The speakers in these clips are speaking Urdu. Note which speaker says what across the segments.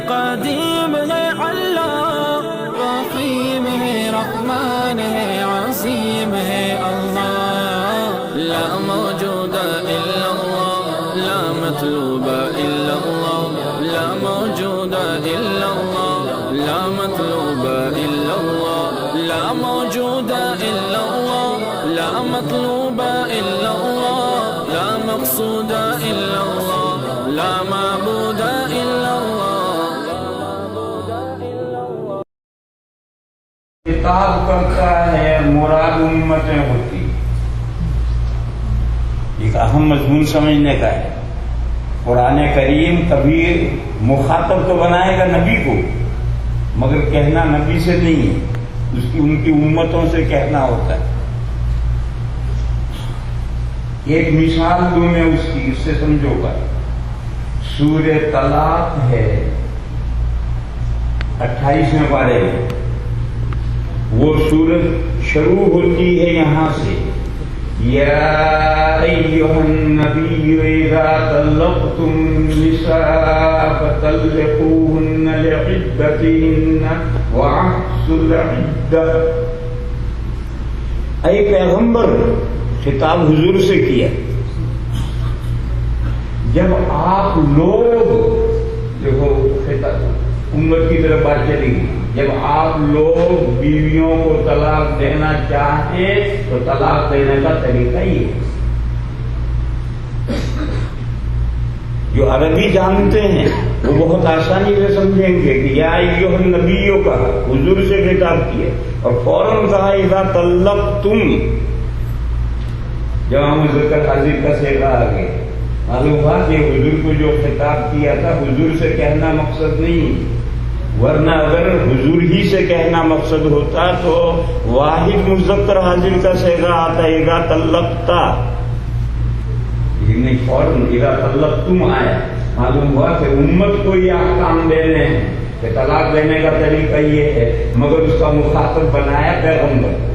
Speaker 1: قدیم ہے اللہ، رحیم ہے رحمان ہے عظیم ہے اللہ، لا موجود الا اللہ، لا مطلوب الا اللہ، لا موجود الا اللہ، لا مطلوب الا اللہ، لا موجود الا اللہ، لا مطلوب الا اللہ، لا مقصود الا اللہ، لا معبود الا اللہ۔
Speaker 2: خطاب کرتا ہے مراد امتیں ہوتی، ایک اہم مضمون سمجھنے کا ہے۔ قرآن کریم کبھی مخاطب تو بنائے گا نبی کو، مگر کہنا نبی سے نہیں، ان کی امتوں سے کہنا ہوتا ہے۔ ایک مثال دوں میں اس کی، اس سے سمجھو گا۔ سورہ طلاق ہے 28ویں پارے میں، وہ سورت شروع ہوتی ہے یہاں سے، یا ایھا النبی اذا طلقتم النساء فطلقوهن لعدتهن واحصوا العدة۔ اے پیغمبر، خطاب حضور سے کیا، جب آپ لوگ، دیکھو خطاب امت کی طرف بات چلے گی، جب آپ لوگ بیویوں کو طلاق دینا چاہیں تو طلاق دینے کا طریقہ یہ ہے۔ جو عربی جانتے ہیں وہ بہت آسانی سے سمجھیں گے کہ یا ایھا النبیوں کا حضور سے خطاب کیا، اور فوراً کہا اذا طلقتم، جب مذکر حاضر کا صیغہ آ گیا، معلوم ہوا کہ حضور کو جو خطاب کیا تھا حضور سے کہنا مقصد نہیں، ورنہ اگر حضور ہی سے کہنا مقصد ہوتا تو واحد مذکر حاضر کا صیغہ آتا ہے اذا طلقتا، لیکن فوراً اذا طلقتم آیا، معلوم ہوا کہ امت کو یہ احکام دینے ہیں کہ طلاق دینے کا طریقہ یہ ہے، مگر اس کا مخاطب بنایا پیغمبر۔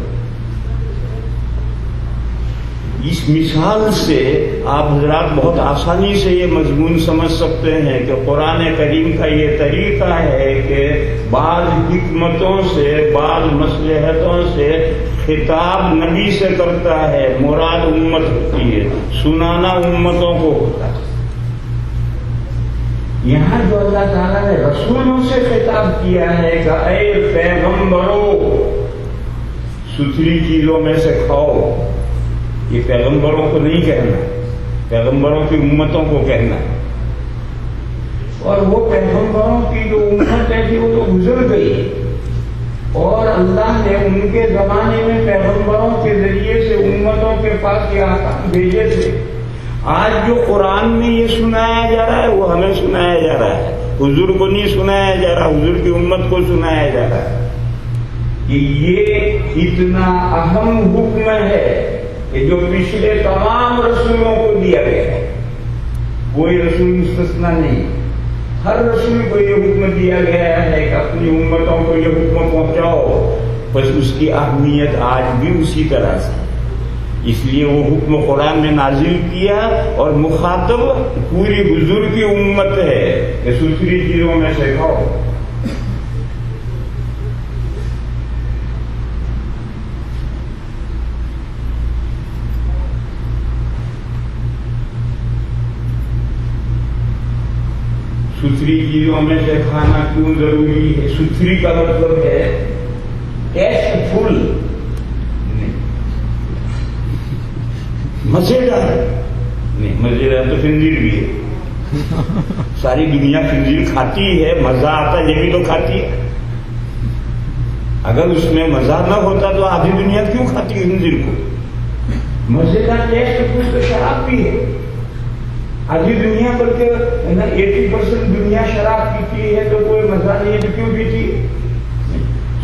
Speaker 2: اس مثال سے آپ حضرات بہت آسانی سے یہ مضمون سمجھ سکتے ہیں کہ قرآن کریم کا یہ طریقہ ہے کہ بعض حکمتوں سے، بعض مصلحتوں سے خطاب نبی سے کرتا ہے، مراد امت ہوتی ہے، سنانا امتوں کو ہوتا ہے۔ یہاں جو اللہ تعالیٰ نے رسولوں سے خطاب کیا ہے کہ اے پیغمبروں، ستھری چیزوں میں سے کھاؤ، یہ پیغمبروں کو نہیں کہنا، پیغمبروں کی امتوں کو کہنا ہے۔ اور وہ پیغمبروں کی جو امتیں تھی وہ تو گزر گئی، اور اللہ نے ان کے زمانے میں پیغمبروں کے ذریعے سے امتوں کے پاس یہ احکام بھیجے تھے۔ آج جو قرآن میں یہ سنایا جا رہا ہے وہ ہمیں سنایا جا رہا ہے، حضور کو نہیں سنایا جا رہا، حضور کی امت کو سنایا جا رہا ہے کہ یہ اتنا اہم حکم ہے کہ جو پچھلے تمام رسولوں کو دیا گیا ہے، کوئی رسول مستثنا نہیں، ہر رسول کو یہ حکم دیا گیا ہے کہ اپنی امتوں کو یہ حکم پہنچاؤ، بس اس کی اہمیت آج بھی اسی طرح سے، اس لیے وہ حکم قرآن میں نازل کیا، اور مخاطب پوری حضور کی امت ہے کہ ستھری چیزوں میں سے کھاؤ۔ ستھری چیزوں میں سے کھانا کیوں ضروری ہے؟ ستھری کا مطلب ہے ٹیسٹ فل، مزیدار نہیں، مزیدار تو خنزیر بھی ہے، ساری دنیا خنزیر کھاتی ہے، مزہ آتا ہے، یہ بھی تو کھاتی ہے۔ اگر اس میں مزہ نہ ہوتا تو آدھی دنیا کیوں کھاتی ہے خنزیر کو؟ مزیدار ٹیسٹ فل تو شراب بھی ہے، آدھی دنیا بلکہ 80% دنیا شراب پیتی ہے، تو کوئی مزہ نہیں ہے تو کیوں پیتی ہے؟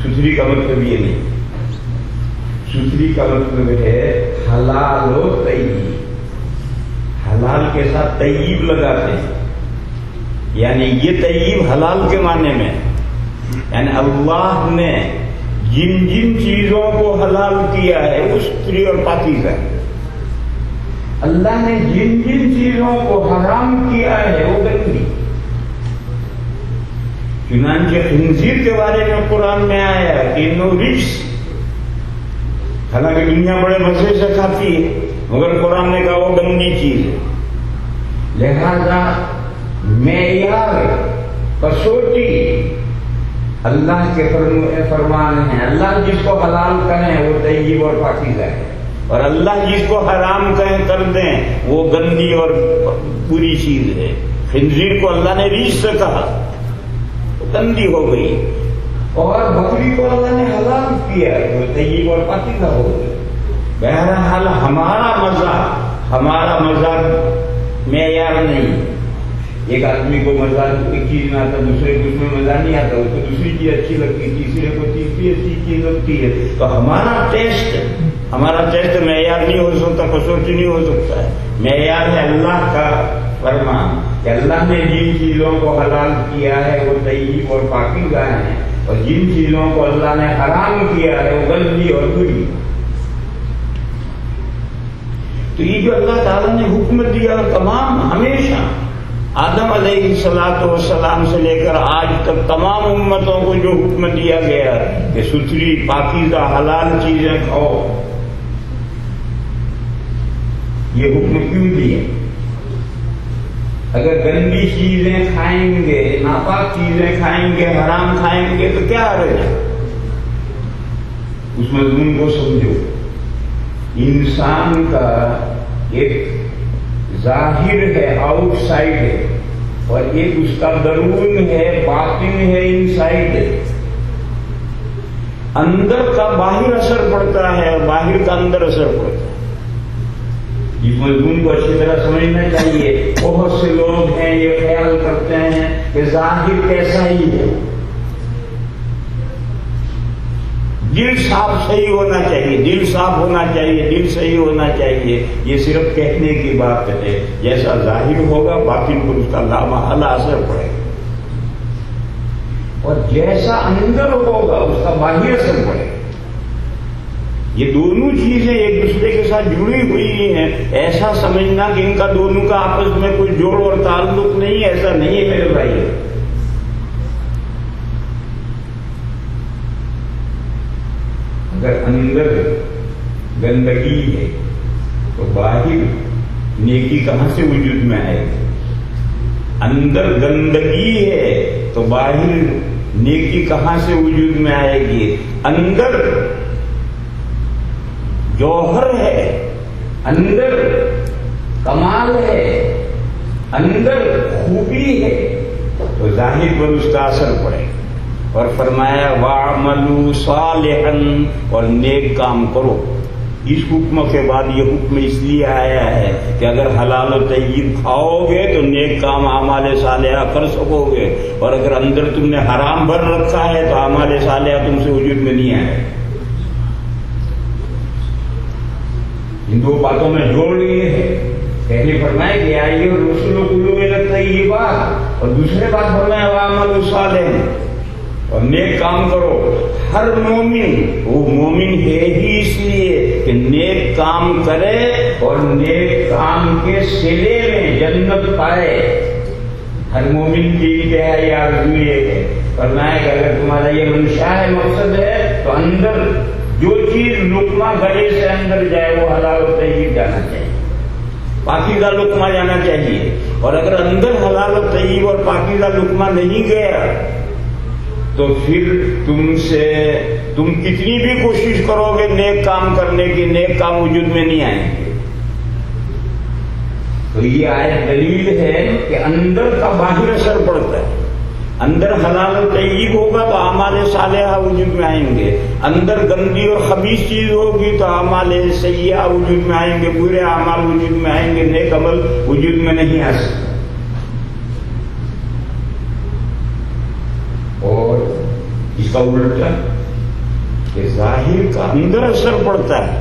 Speaker 2: ستھری کا مطلب یہ نہیں، ستھری کا مطلب ہے حلال و طیب، حلال کے ساتھ طیب لگاتے ہیں، یعنی یہ طیب حلال کے معنی میں، یعنی اللہ نے جن جن چیزوں کو حلال کیا ہے وہ ستھری اور پاکیزہ ہے، اللہ نے جن جن چیزوں کو حرام کیا ہے وہ گندی۔ چنانچہ خنزیر کے بارے میں قرآن میں آیا کہ انہو رجس، حالانکہ دنیا بڑے مزے سے کھاتی ہے مگر قرآن نے کہا وہ گندی چیز ہے. لہذا معیار کسوٹی اللہ کے فرمان ہیں. اللہ جس کو حلال کہیں وہ طیب اور پاکیزہ ہے، اور اللہ جس کو حرام کہیں کر دیں وہ گندی اور بری چیز ہے. خنزیر کو اللہ نے ریش سے کہا گندی ہو گئی، اور بکری کو اللہ نے حلال کیا وہ طیب اور پاکیزہ ہو گئی. بہرحال ہمارا مذاق معیار نہیں. ایک آدمی کو مزہ ایک چیز میں آتا، دوسرے کو اس میں مزہ نہیں آتا، اس کو دوسری چیز اچھی لگتی، تیسرے کو تیسری اچھی چیز لگتی ہے. تو ہمارا ٹیسٹ معیار نہیں ہو سکتا، کسوٹی نہیں ہو سکتا ہے. معیار ہے اللہ کا فرمان کہ اللہ نے جن چیزوں کو حلال کیا ہے وہ طیب اور پاکیزہ ہیں، اور جن چیزوں کو اللہ نے حرام کیا ہے وہ گندی اور بری. تو یہ جو اللہ تعالیٰ نے حکم دیا تمام ہمیشہ آدم علیہ السلام سے لے کر آج تک تمام امتوں کو جو حکم دیا گیا کہ ستھری پاکیزہ حلال چیزیں کھاؤ، یہ حکم کیوں دیے؟ اگر گندی چیزیں کھائیں گے، ناپاک چیزیں کھائیں گے، حرام کھائیں گے تو کیا حرج ہے؟ اس مضمون کو سمجھو. انسان کا ایک ظاہر ہے، آؤٹ سائڈ ہے، اور ایک اس کا درون ہے، باطن ہے، ان سائڈ ہے. اندر کا باہر اثر پڑتا ہے اور باہر کا اندر اثر پڑتا ہے. اس مضمون کو اچھی طرح سمجھنا چاہیے. بہت سے لوگ ہیں یہ خیال کرتے ہیں کہ ظاہر کیسا ہی ہے، دل صاف صحیح ہونا چاہیے، دل صاف ہونا چاہیے، دل صحیح ہونا چاہیے. یہ صرف کہنے کی بات ہے. جیسا ظاہر ہوگا باطن پر اس کا لامحالہ اثر پڑے گا، اور جیسا اندر ہوگا اس کا باہر اثر پڑے گا. یہ دونوں چیزیں ایک دوسرے کے ساتھ جڑی ہوئی ہیں. ایسا سمجھنا کہ ان کا دونوں کا آپس میں کوئی جوڑ اور تعلق نہیں، ایسا نہیں ہے میرے بھائی. اگر اندر گندگی ہے تو باہر نیکی کہاں سے وجود میں آئے گی؟ اندر گندگی ہے تو باہر نیکی کہاں سے وجود میں آئے گی؟ اندر جوہر ہے، اندر کمال ہے، اندر خوبی ہے تو ظاہر پر اس کا اثر پڑے. اور فرمایا وَاعْمَلُوا صَالِحًا، اور نیک کام کرو. اس حکم کے بعد یہ حکم اس لیے آیا ہے کہ اگر حلال و طیب کھاؤ گے تو نیک کام اعمال صالحہ کر سکو گے، اور اگر اندر تم نے حرام بھر رکھا ہے تو اعمال صالحہ تم سے وجود میں نہیں آئے. ان دو باتوں میں جوڑ لیے ہیں. پہلے فرمائے کہ آئیے رسول کلو میں لگتا ہے یہ بات، اور دوسرے بات فرمایا وَاعْمَلُوا صَالِحًا، اور نیک کام کرو. ہر مومن وہ مومن ہے ہی اس لیے کہ نیک کام کرے اور نیک کام کے صلے میں جنت پائے. ہر مومن کی انتہائی آرزو یہ ہے. فرمایا کہ اگر تمہارا یہ منشا ہے، مقصد ہے، تو اندر جو چیز لقمہ گلے سے اندر جائے وہ حلال و طیب جانا چاہیے، پاکیزہ لقمہ جانا چاہیے. اور اگر اندر حلال و طیب اور پاکیزہ لقمہ نہیں گیا تو پھر تم کتنی بھی کوشش کرو گے نیک کام کرنے کی، نیک کام وجود میں نہیں آئیں گے. تو یہ آیت دلیل ہے کہ اندر کا باہر اثر پڑتا ہے. اندر حلال و طیب ہوگا تو اعمال صالحہ وجود میں آئیں گے. اندر گندی اور خبیث چیز ہوگی تو اعمال سیئہ وجود میں آئیں گے، برے اعمال وجود میں آئیں گے، نیک عمل وجود میں نہیں آ سکتے. اور اس کا الٹا کہ ظاہر کا اندر اثر پڑتا ہے.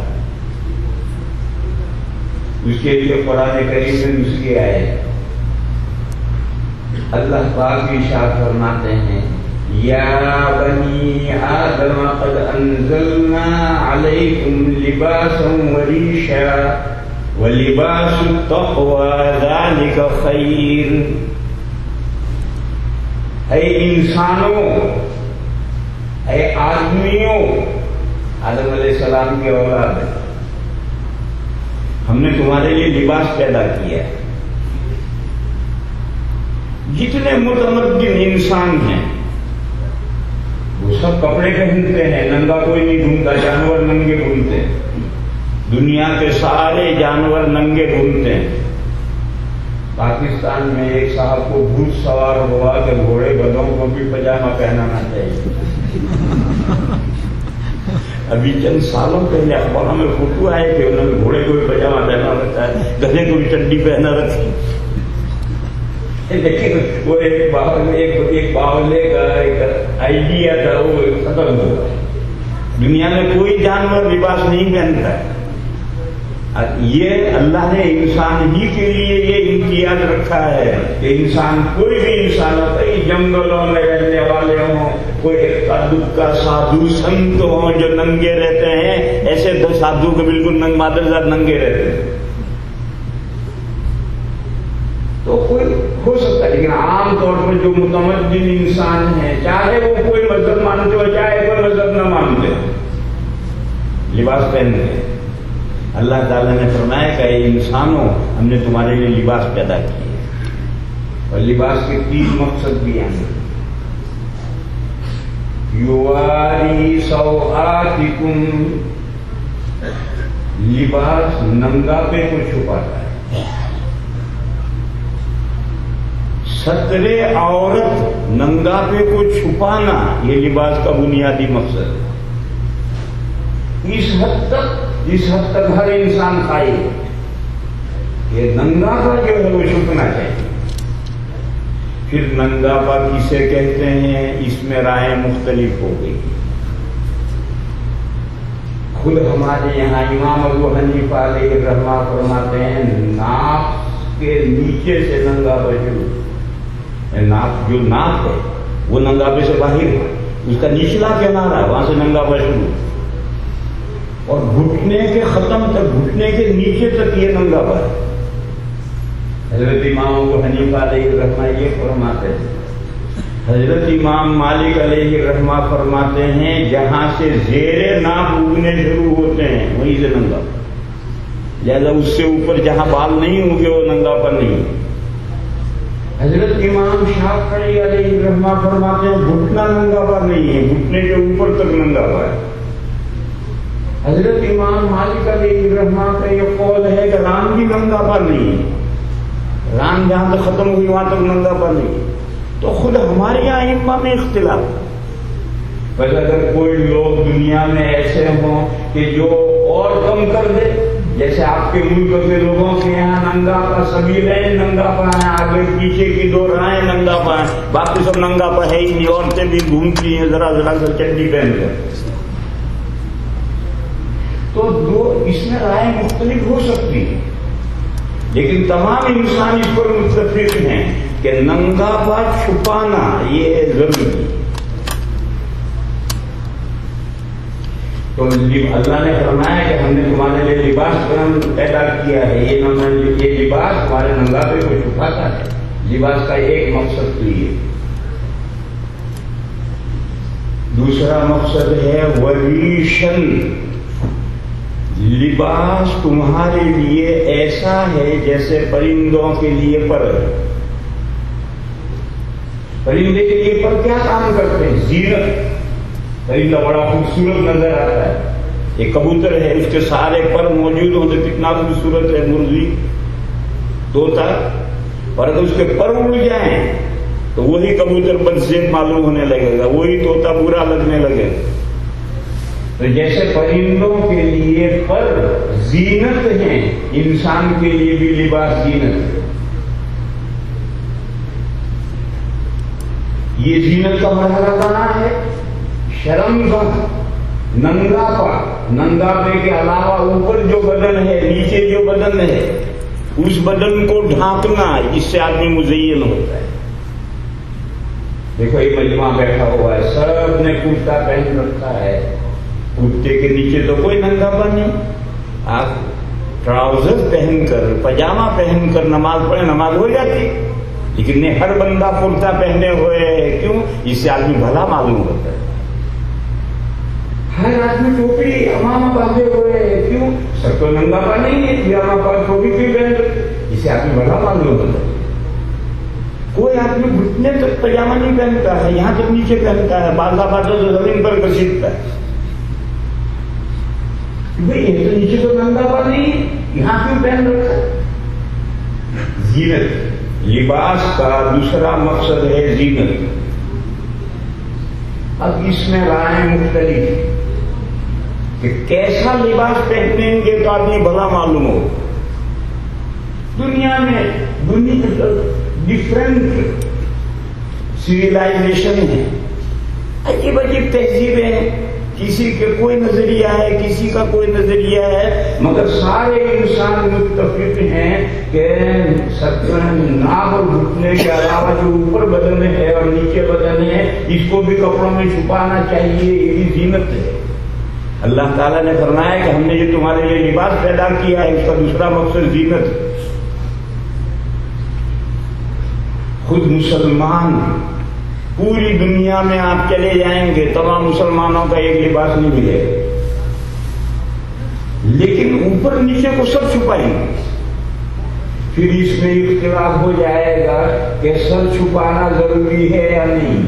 Speaker 2: اس کے لیے قرآن کریم میں نسخے آئے. اللہ پاک ارشاد فرماتے ہیں یا بنی آدم قد انزلنا علیکم لباسا وریشا ولباس التقوی ذلک خیر. اے انسانوں، اے آدمیوں، آدم علیہ السلام کی اولاد ہے، ہم نے تمہارے لیے لباس پیدا کیا ہے۔ جتنے متمدن انسان ہیں وہ سب کپڑے پہنتے ہیں، ننگا کوئی نہیں گھومتا، جانور ننگے گھومتے ہیں، دنیا کے سارے جانور ننگے گھومتے ہیں۔ پاکستان میں ایک صاحب کو بھوت سوار ہوا کہ گھوڑے گدھوں کو بھی پاجامہ پہنانا چاہیے۔ ابھی چند سالوں پہلے اخباروں میں فوٹو آئے کہ انہوں نے گھوڑے کو بھی پاجامہ پہنا رکھا ہے، گدھے کو بھی چڈی پہنا رکھی، لیکن وہ ایک باولے کا ایک آئیڈیا تھا، وہ ختم ہوا۔ دنیا میں کوئی جانور لباس نہیں پہنتا ہے۔ یہ اللہ نے انسان ہی کے لیے یہ امتیاز رکھا ہے کہ انسان، کوئی بھی انسان ہو، کئی جنگلوں میں رہنے والے ہوں، کوئی ایک دکا سادھو سنت ہوں جو ننگے رہتے ہیں، ایسے سادھو کے بالکل مادرزاد ننگے رہتے ہیں، تو کوئی ہو سکتا ہے۔ لیکن عام طور پر جو متمدن انسان ہیں، چاہے وہ کوئی مذہب مانتے ہو چاہے کوئی مذہب نہ مانتے ہو، لباس پہنتے ہیں۔ اللہ تعالیٰ نے فرمایا کہ اے انسانوں، ہم نے تمہارے لیے لباس پیدا کیے، اور لباس کے 3 مقصد بھی ہیں۔ یواری سوآتکم، لباس ننگاپے کو چھپاتا ہے۔ ستر عورت، ننگاپے کو چھپانا، یہ لباس کا بنیادی مقصد ہے۔ اس حد تک ہر انسان قائل ہے کہ ننگاپا جو ہے وہ چھپنا چاہیے۔ پھر ننگاپا کسے کہتے ہیں، اس میں رائے مختلف ہو گئی۔ خود ہمارے یہاں امام ابو حنیفہ علیہ الرحمہ فرماتے ہیں ناف کے نیچے سے ننگاپا شروع، ناف جو ناف ہے وہ ننگاپے سے باہر ہے، اس کا نچلا کنارہ وہاں سے ننگاپا شروع، اور گھٹنے کے ختم تک، گھٹنے کے نیچے تک یہ ننگاپا ہے۔ حضرت امام ابو حنیفہ علیہ الرحمہ یہ فرماتے ہیں۔ حضرت امام مالک علیہ الرحمہ فرماتے ہیں جہاں سے زیر ناف اگنے شروع ہوتے ہیں وہیں سے ننگاپا، لہذا اس سے اوپر جہاں بال نہیں ہوں گے وہ ننگاپا نہیں ہے۔ حضرت امام شافعی علیہ الرحمہ فرماتے ہیں گھٹنا ننگاپا نہیں ہے، گھٹنے کے اوپر تک ننگاپا ہے۔ حضرت امام مالک علیہ الرحمہ کا یہ قول ہے کہ ران بھی ننگاپا نہیں ہے، ران جہاں تک ختم ہوئی وہاں تک ننگاپا نہیں ہے۔ تو خود ہمارے یہاں ائمہ میں اختلاف ہے۔ بس اگر کوئی لوگ دنیا میں ایسے ہوں کہ جو اور کم کر دے، جیسے آپ کے ملک کے لوگوں کے یہاں ننگاپا سبیلین ننگاپا ہیں، آگے پیچھے کی 2 راہیں ننگاپا ہیں، باقی سب ننگاپا ہے ہی نہیں، عورتیں بھی گھومتی ہیں ذرا ذرا سا چڈی پہن کر، تو اس میں رائے مختلف ہو سکتی ہے، لیکن تمام انسان اس پر متفق ہیں کہ ننگاپا چھپانا یہ ضروری ہے۔ تو اللہ نے فرمایا کہ ہم نے تمہارے لیے لباس پیدا کیا ہے، یہ لباس ہمارے ننگاپے کو چھپاتا ہے۔ لباس کا ایک مقصد تو یہ، دوسرا مقصد ہے وریشن، لباس تمہارے لیے ایسا ہے جیسے پرندوں کے لیے پر۔ پرندے کے لیے پر کیا کام کرتے ہیں؟ زینت۔ پرندہ بڑا خوبصورت نظر آتا ہے، ایک کبوتر ہے، اس کے سارے پر موجود ہوں تو کتنا خوبصورت ہے، مرغی، طوطا، اور اگر اس کے پر اڑ جائیں تو وہی کبوتر بدزیب معلوم ہونے لگے گا، وہی طوطا برا لگنے لگے گا۔ تو جیسے پرندوں کے لیے پر زینت ہیں، انسان کے لیے بھی لباس زینت ہے۔ یہ زینت کا مرحلہ بنا ہے شرمگاہ، ننگاپا، ننگاپے کے علاوہ اوپر جو بدن ہے، نیچے جو بدن ہے، اس بدن کو ڈھانکنا، جس سے آدمی مزین ہوتا ہے۔ دیکھو یہ مجمع بیٹھا ہوا ہے، سب نے کرتا پہن رکھا ہے، کرتے کے نیچے تو کوئی ننگاپا نہیں۔ آپ ٹراؤزر پہن کر، پاجامہ پہن کر نماز پڑھیں، نماز ہو جاتی، لیکن ہر بندہ کرتا پہنے ہوئے ہے، کیوں؟ اس سے آدمی بھلا معلوم ہوتا ہے۔ ہر آدمی ٹوپی امامہ باندھے ہوئے ہے، کیوں؟ سب تو ننگا پا نہیں ہے، یہ امامہ ٹوپی کیوں پہن رہے؟ اس سے آدمی بھلا معلوم ہوتا ہے۔ کوئی آدمی گھٹنے تک پاجامہ نہیں پہنتا ہے، یہاں تک نیچے پہنتا ہے، باندھا باندھا تو زمین پر گھسیٹتا ہے۔ بھئی یہ تو نیچے تو ننگا پا نہیں، یہاں کیوں پہن رکھا ہے؟ زینت، لباس کا دوسرا مقصد ہے زینت۔ اب اس میں رائے مختلف کہ کیسا لباس پہنیں گے تو آدمی بھلا معلوم ہو۔ دنیا میں ڈفرینٹ سویلائزیشن ہے، عجیب عجیب تہذیبیں ہیں، کسی کے کوئی نظریہ ہے، کسی کا کوئی نظریہ ہے، مگر سارے انسان متفق ہیں کہ ناک اور گھٹنے کے علاوہ جو اوپر بدن ہے اور نیچے بدن ہے، اس کو بھی کپڑوں میں چھپانا چاہیے، یہ بھی زینت ہے۔ اللہ تعالیٰ نے فرمایا کہ ہم نے جو تمہارے لیے لباس پیدا کیا ہے، اس کا دوسرا مقصد زینت ہے۔ خود مسلمان پوری دنیا میں آپ چلے جائیں گے، تمام مسلمانوں کا ایک لباس نہیں ملے گا، لیکن اوپر نیچے کو سب چھپائیں گے۔ پھر اس میں اختلاف ہو جائے گا کہ سر چھپانا ضروری ہے یا نہیں،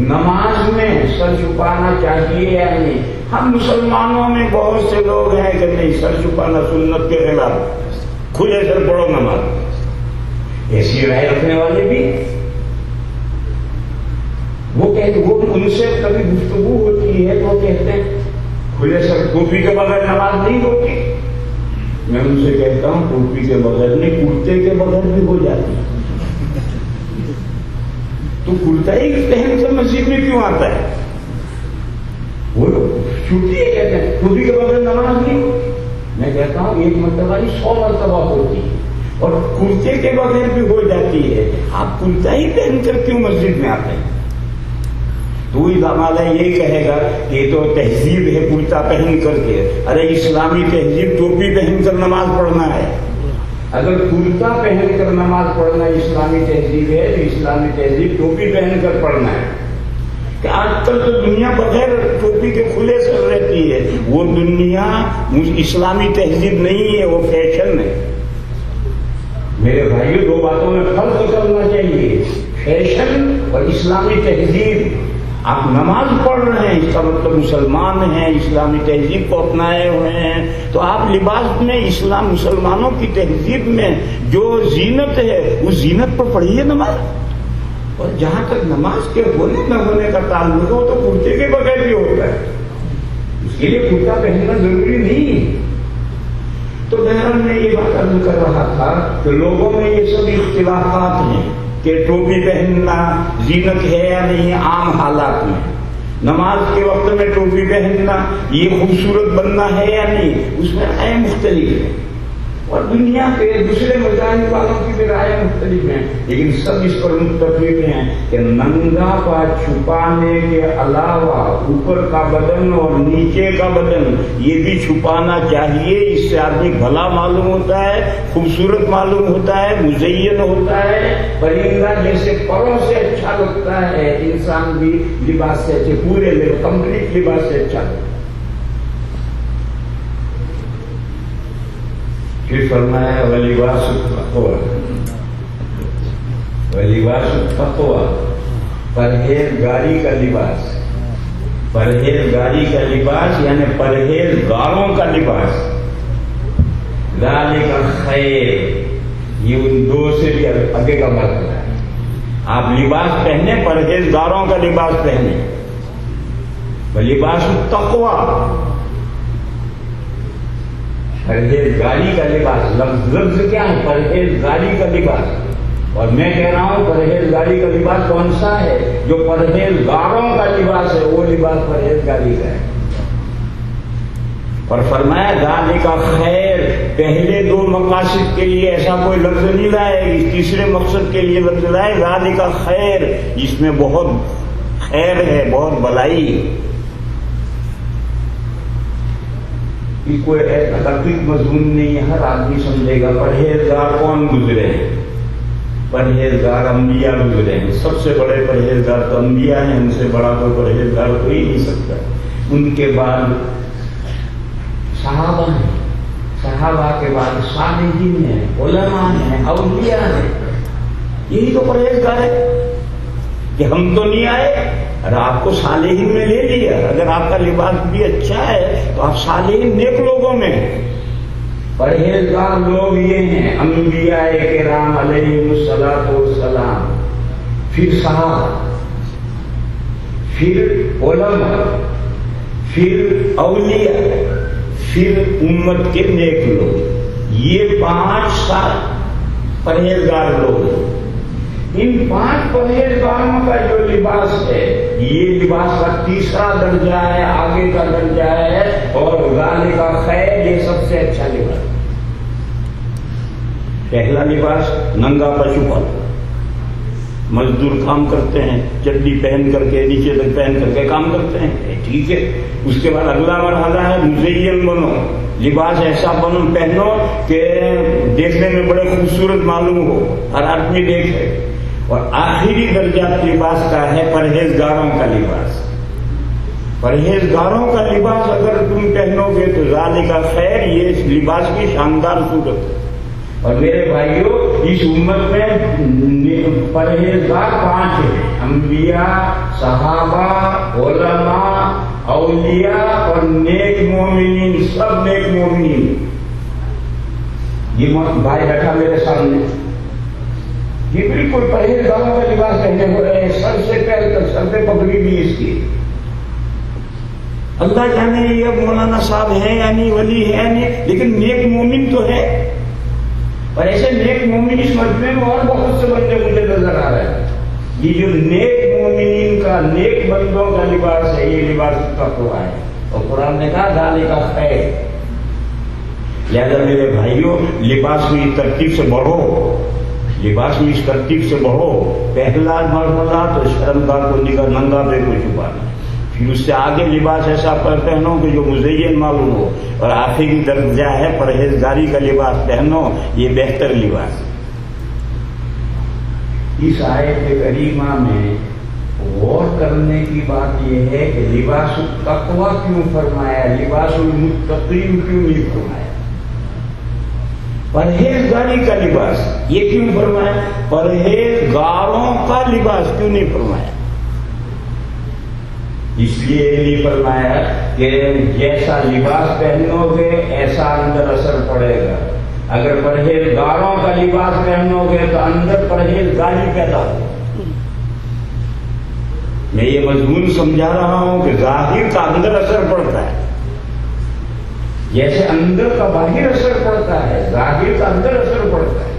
Speaker 2: نماز میں سر چھپانا چاہیے یا نہیں۔ ہم مسلمانوں میں بہت سے لوگ ہیں کہ نہیں، سر چھپانا سنت کے خلاف، کھلے سر پڑھو نماز۔ ایسی رائے رکھنے والے بھی، وہ کہتے، وہ ان سے کبھی گفتگو ہوتی ہے تو وہ کہتے ہیں کھلے سر ٹوپی کے بغیر نماز نہیں ہوتی۔ میں ان سے کہتا ہوں ٹوپی کے بغیر نہیں، کرتے کے بغیر بھی ہو جاتی۔ تو کرتا ہی پہن کر مسجد میں کیوں آتا ہے؟ وہ چھٹی ہے، کہتے ہیں ٹوپی کے بغیر نماز نہیں ہوتی۔ میں کہتا ہوں ایک مرتبہ نہیں 100 مرتبہ ہوتی ہے، اور کرتے کے بغیر بھی ہو جاتی ہے۔ آپ کرتا ہی پہن کر کیوں مسجد میں آتے ہیں؟ تو ہمارا یہ کہے گا کہ یہ تو تہذیب ہے کرتا پہن کر کے۔ ارے اسلامی تہذیب ٹوپی پہن کر نماز پڑھنا ہے۔ اگر کرتا پہن کر نماز پڑھنا اسلامی تہذیب ہے تو اسلامی تہذیب ٹوپی پہن کر پڑھنا ہے۔ کہ آج کل تو دنیا بغیر ٹوپی کے کھلے سر رہتی ہے، وہ دنیا اسلامی تہذیب نہیں ہے، وہ فیشن ہے۔ میرے بھائیوں، دو باتوں میں فرق کرنا چاہیے، فیشن اور اسلامی تہذیب۔ آپ نماز پڑھ رہے ہیں، اس کا مطلب مسلمان ہیں، اسلامی تہذیب کو اپنائے ہوئے ہیں، تو آپ لباس میں اسلام مسلمانوں کی تہذیب میں جو زینت ہے اس زینت پر پڑھیے نماز۔ اور جہاں تک نماز کے ہونے نہ ہونے کا تعلق ہو تو کرتے کے بغیر بھی ہوتا ہے، اس کے لیے کرتا پہننا ضروری نہیں۔ تو بہرحال میں یہ بات عرض کر رہا تھا کہ لوگوں میں یہ سب اختلافات ہیں کہ ٹوپی پہننا زینت ہے یا نہیں عام حالات میں، نماز کے وقت میں ٹوپی پہننا یہ خوبصورت بننا ہے یا نہیں، اس میں رائے مختلف ہے، اور دنیا کے دوسرے مذاہب والوں کی بھی رائے مختلف ہیں، لیکن سب اس پر متفق ہیں کہ ننگا پا چھپانے کے علاوہ اوپر کا بدن اور نیچے کا بدن یہ بھی چھپانا چاہیے۔ اس سے آدمی بھلا معلوم ہوتا ہے، خوبصورت معلوم ہوتا ہے، مزین ہوتا ہے۔ پرندہ جیسے پروں سے اچھا لگتا ہے، انسان بھی لباس سے اچھے، پورے کمپلیٹ لباس سے اچھا لگتا ہے۔ پھر فرمایا وَلِبَاسُ التَّقْوَىٰ، وَلِبَاسُ التَّقْوَىٰ، پرہیزگاری کا لباس، پرہیزگاری کا لباس یعنی پرہیزگاروں کا لباس۔ ذَلِكَ خَيْرٌ، یہ ان دو سے بھی آگے کا مرحلہ ہے۔ آپ لباس پہنے، پرہیزگاروں کا لباس پہنے۔ وَلِبَاسُ التَّقْوَىٰ، پرہیزگاری کا لباس۔ لفظ کیا ہے؟ پرہیزگاری کا لباس۔ اور میں کہہ رہا ہوں پرہیزگاری کا لباس کون سا ہے؟ جو پرہیزگاروں کا لباس ہے، وہ لباس پرہیزگاری کا ہے۔ اور فرمایا ذالک خیر، پہلے دو مقاصد کے لیے ایسا کوئی لفظ نہیں لائے، تیسرے مقصد کے لیے لفظ لائے ذالک خیر، جس میں بہت خیر ہے، بہت بھلائی ہے۔ کوئی دقیق مضمون نہیں ہے، ہر آدمی سمجھے گا پرہیزگار کون گزرے ہیں۔ پرہیزگار انبیاء گزرے ہیں. سب سے بڑے پرہیزگار تو انبیاء ہیں، ان سے بڑا تو پرہیزگار ہو ہی نہیں سکتا. ان کے بعد صحابہ ہیں، صحابہ کے بعد صالحین ہیں، علماء ہیں، اولیاء ہیں. یہی تو پرہیزگار ہے کہ ہم تو نہیں آئے. اگر آپ کو صالحین میں لے لیا، اگر آپ کا لباس بھی اچھا ہے تو آپ صالحین نیک لوگوں میں. پرہیزگار لوگ یہ ہیں انبیاء کرام علیہم الصلوۃ والسلام، پھر صحابہ، پھر علماء، پھر اولیاء، پھر امت کے نیک لوگ. یہ 5 پرہیزگار لوگ ہیں. ان 5 پرہیزگاروں کا جو لباس ہے، یہ لباس کا تیسرا درجہ ہے، آگے کا درجہ ہے. اور ذالک خیر، یہ سب سے اچھا لباس. پہلا لباس ننگا پشو پال، مزدور کام کرتے ہیں، چڈی پہن کر کے نیچے تک پہن کر کے کام کرتے ہیں، ٹھیک ہے. اس کے بعد اگلا مرحلہ ہے مزین بنو، لباس ایسا بنو پہنو کہ دیکھنے میں بڑے خوبصورت معلوم ہو، ہر آدمی دیکھے. اور آخری درجہ لباس کا ہے پرہیزگاروں کا لباس. پرہیزگاروں کا لباس اگر تم پہنو گے تو ذالک خیر، یہ لباس کی شاندار صورت ہے. اور میرے بھائیوں، اس امت میں پرہیزگار 5 ہیں: انبیاء، صحابہ، علماء، اولیاء اور نیک مومنین. سب نیک مومنین. یہ بھائی بیٹھا میرے سامنے، یہ بالکل پرہیزگاروں کا لباس پہنے ہوئے ہیں، سر سے پیر تک، سر پہ پگڑی بھی اس کی. اللہ جانے یہ مولانا صاحب ہیں یعنی ولی ہے نہیں، لیکن نیک مومن تو ہے. اور ایسے نیک مومن اس مجمع میں اور بہت سے بندے مجھے نظر آ رہے ہیں. یہ جو نیک مومنین کا، نیک بندوں کا لباس ہے، یہ لباس تقویٰ ہے. اور قرآن نے کہا ذالک خیر. لہذا میرے بھائیوں، لباس میں اس ترتیب سے بڑھو، لباس میں اس ترتیب سے بڑھو. پہلا مرحلہ تو شرم کا کو ننگا پہ کو چھپانا، پھر اس سے آگے لباس ایسا پہنو کہ جو مزین معلوم ہو. اور آخری درجہ ہے پرہیزگاری کا لباس پہنو، یہ بہتر لباس. اس آیت کریمہ میں غور کرنے کی بات یہ ہے کہ لباس التقویٰ کیوں فرمایا، لباس المتقین کیوں نہیں فرمایا. پرہیزگاری کا لباس یہ کیوں فرمایا، پرہیزگاروں کا لباس کیوں نہیں فرمایا. اس لیے نہیں فرمایا کہ جیسا لباس پہنو گے ایسا اندر اثر پڑے گا. اگر پرہیزگاروں کا لباس پہنو گے تو اندر پرہیزگاری پیدا ہو. میں یہ مضمون سمجھا رہا ہوں کہ ظاہر کا اندر اثر پڑتا ہے، جیسے اندر کا باہر اثر پڑتا ہے، ظاہر کا اندر اثر پڑتا ہے.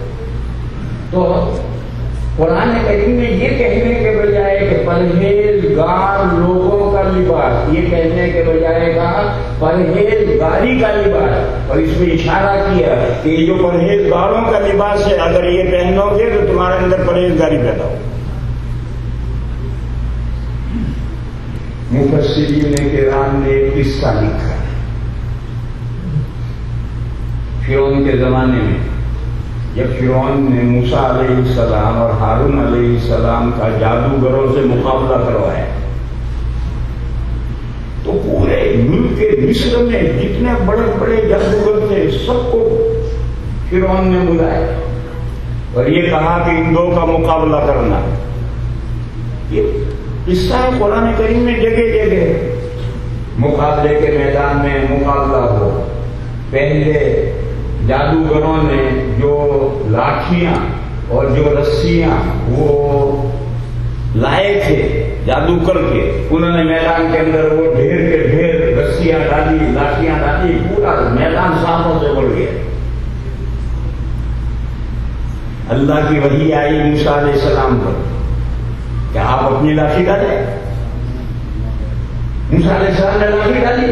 Speaker 2: تو قرآن کریم میں یہ کہنے کے بجائے کہ پرہیزگار لوگوں کا لباس، یہ کہنے کے بجائے کہا پرہیزگاری کا لباس. اور اس میں اشارہ کیا کہ یہ جو پرہیزگاروں کا لباس ہے، اگر یہ پہنو گے تو تمہارے اندر پرہیزگاری پیدا ہو. مفسرین کرام نے ایک قصہ لکھا ہے. فرعون کے زمانے میں جب فرعون نے موسیٰ علیہ السلام اور ہارون علیہ السلام کا جادوگروں سے مقابلہ کروایا تو پورے ملک مصر میں جتنے بڑے بڑے جادوگر تھے سب کو فرعون نے بلایا اور یہ کہا کہ ان دو کا مقابلہ کرنا. یہ قصہ ہے قرآن کریم میں جگہ جگہ مقابلے کے میدان میں مقابلہ ہو. پہلے جادوگروں نے جو لاٹھیاں اور جو رسیاں وہ لائے تھے جادو کر کے، انہوں نے میدان کے اندر وہ ڈھیر کے ڈھیر رسیاں ڈالی، لاٹھیاں ڈالی، پورا میدان سانپوں سے بھر گیا. اللہ کی وحی آئی موسیٰ علیہ السلام پر کہ آپ اپنی لاٹھی ڈالیں. موسیٰ علیہ السلام نے لاٹھی ڈالی،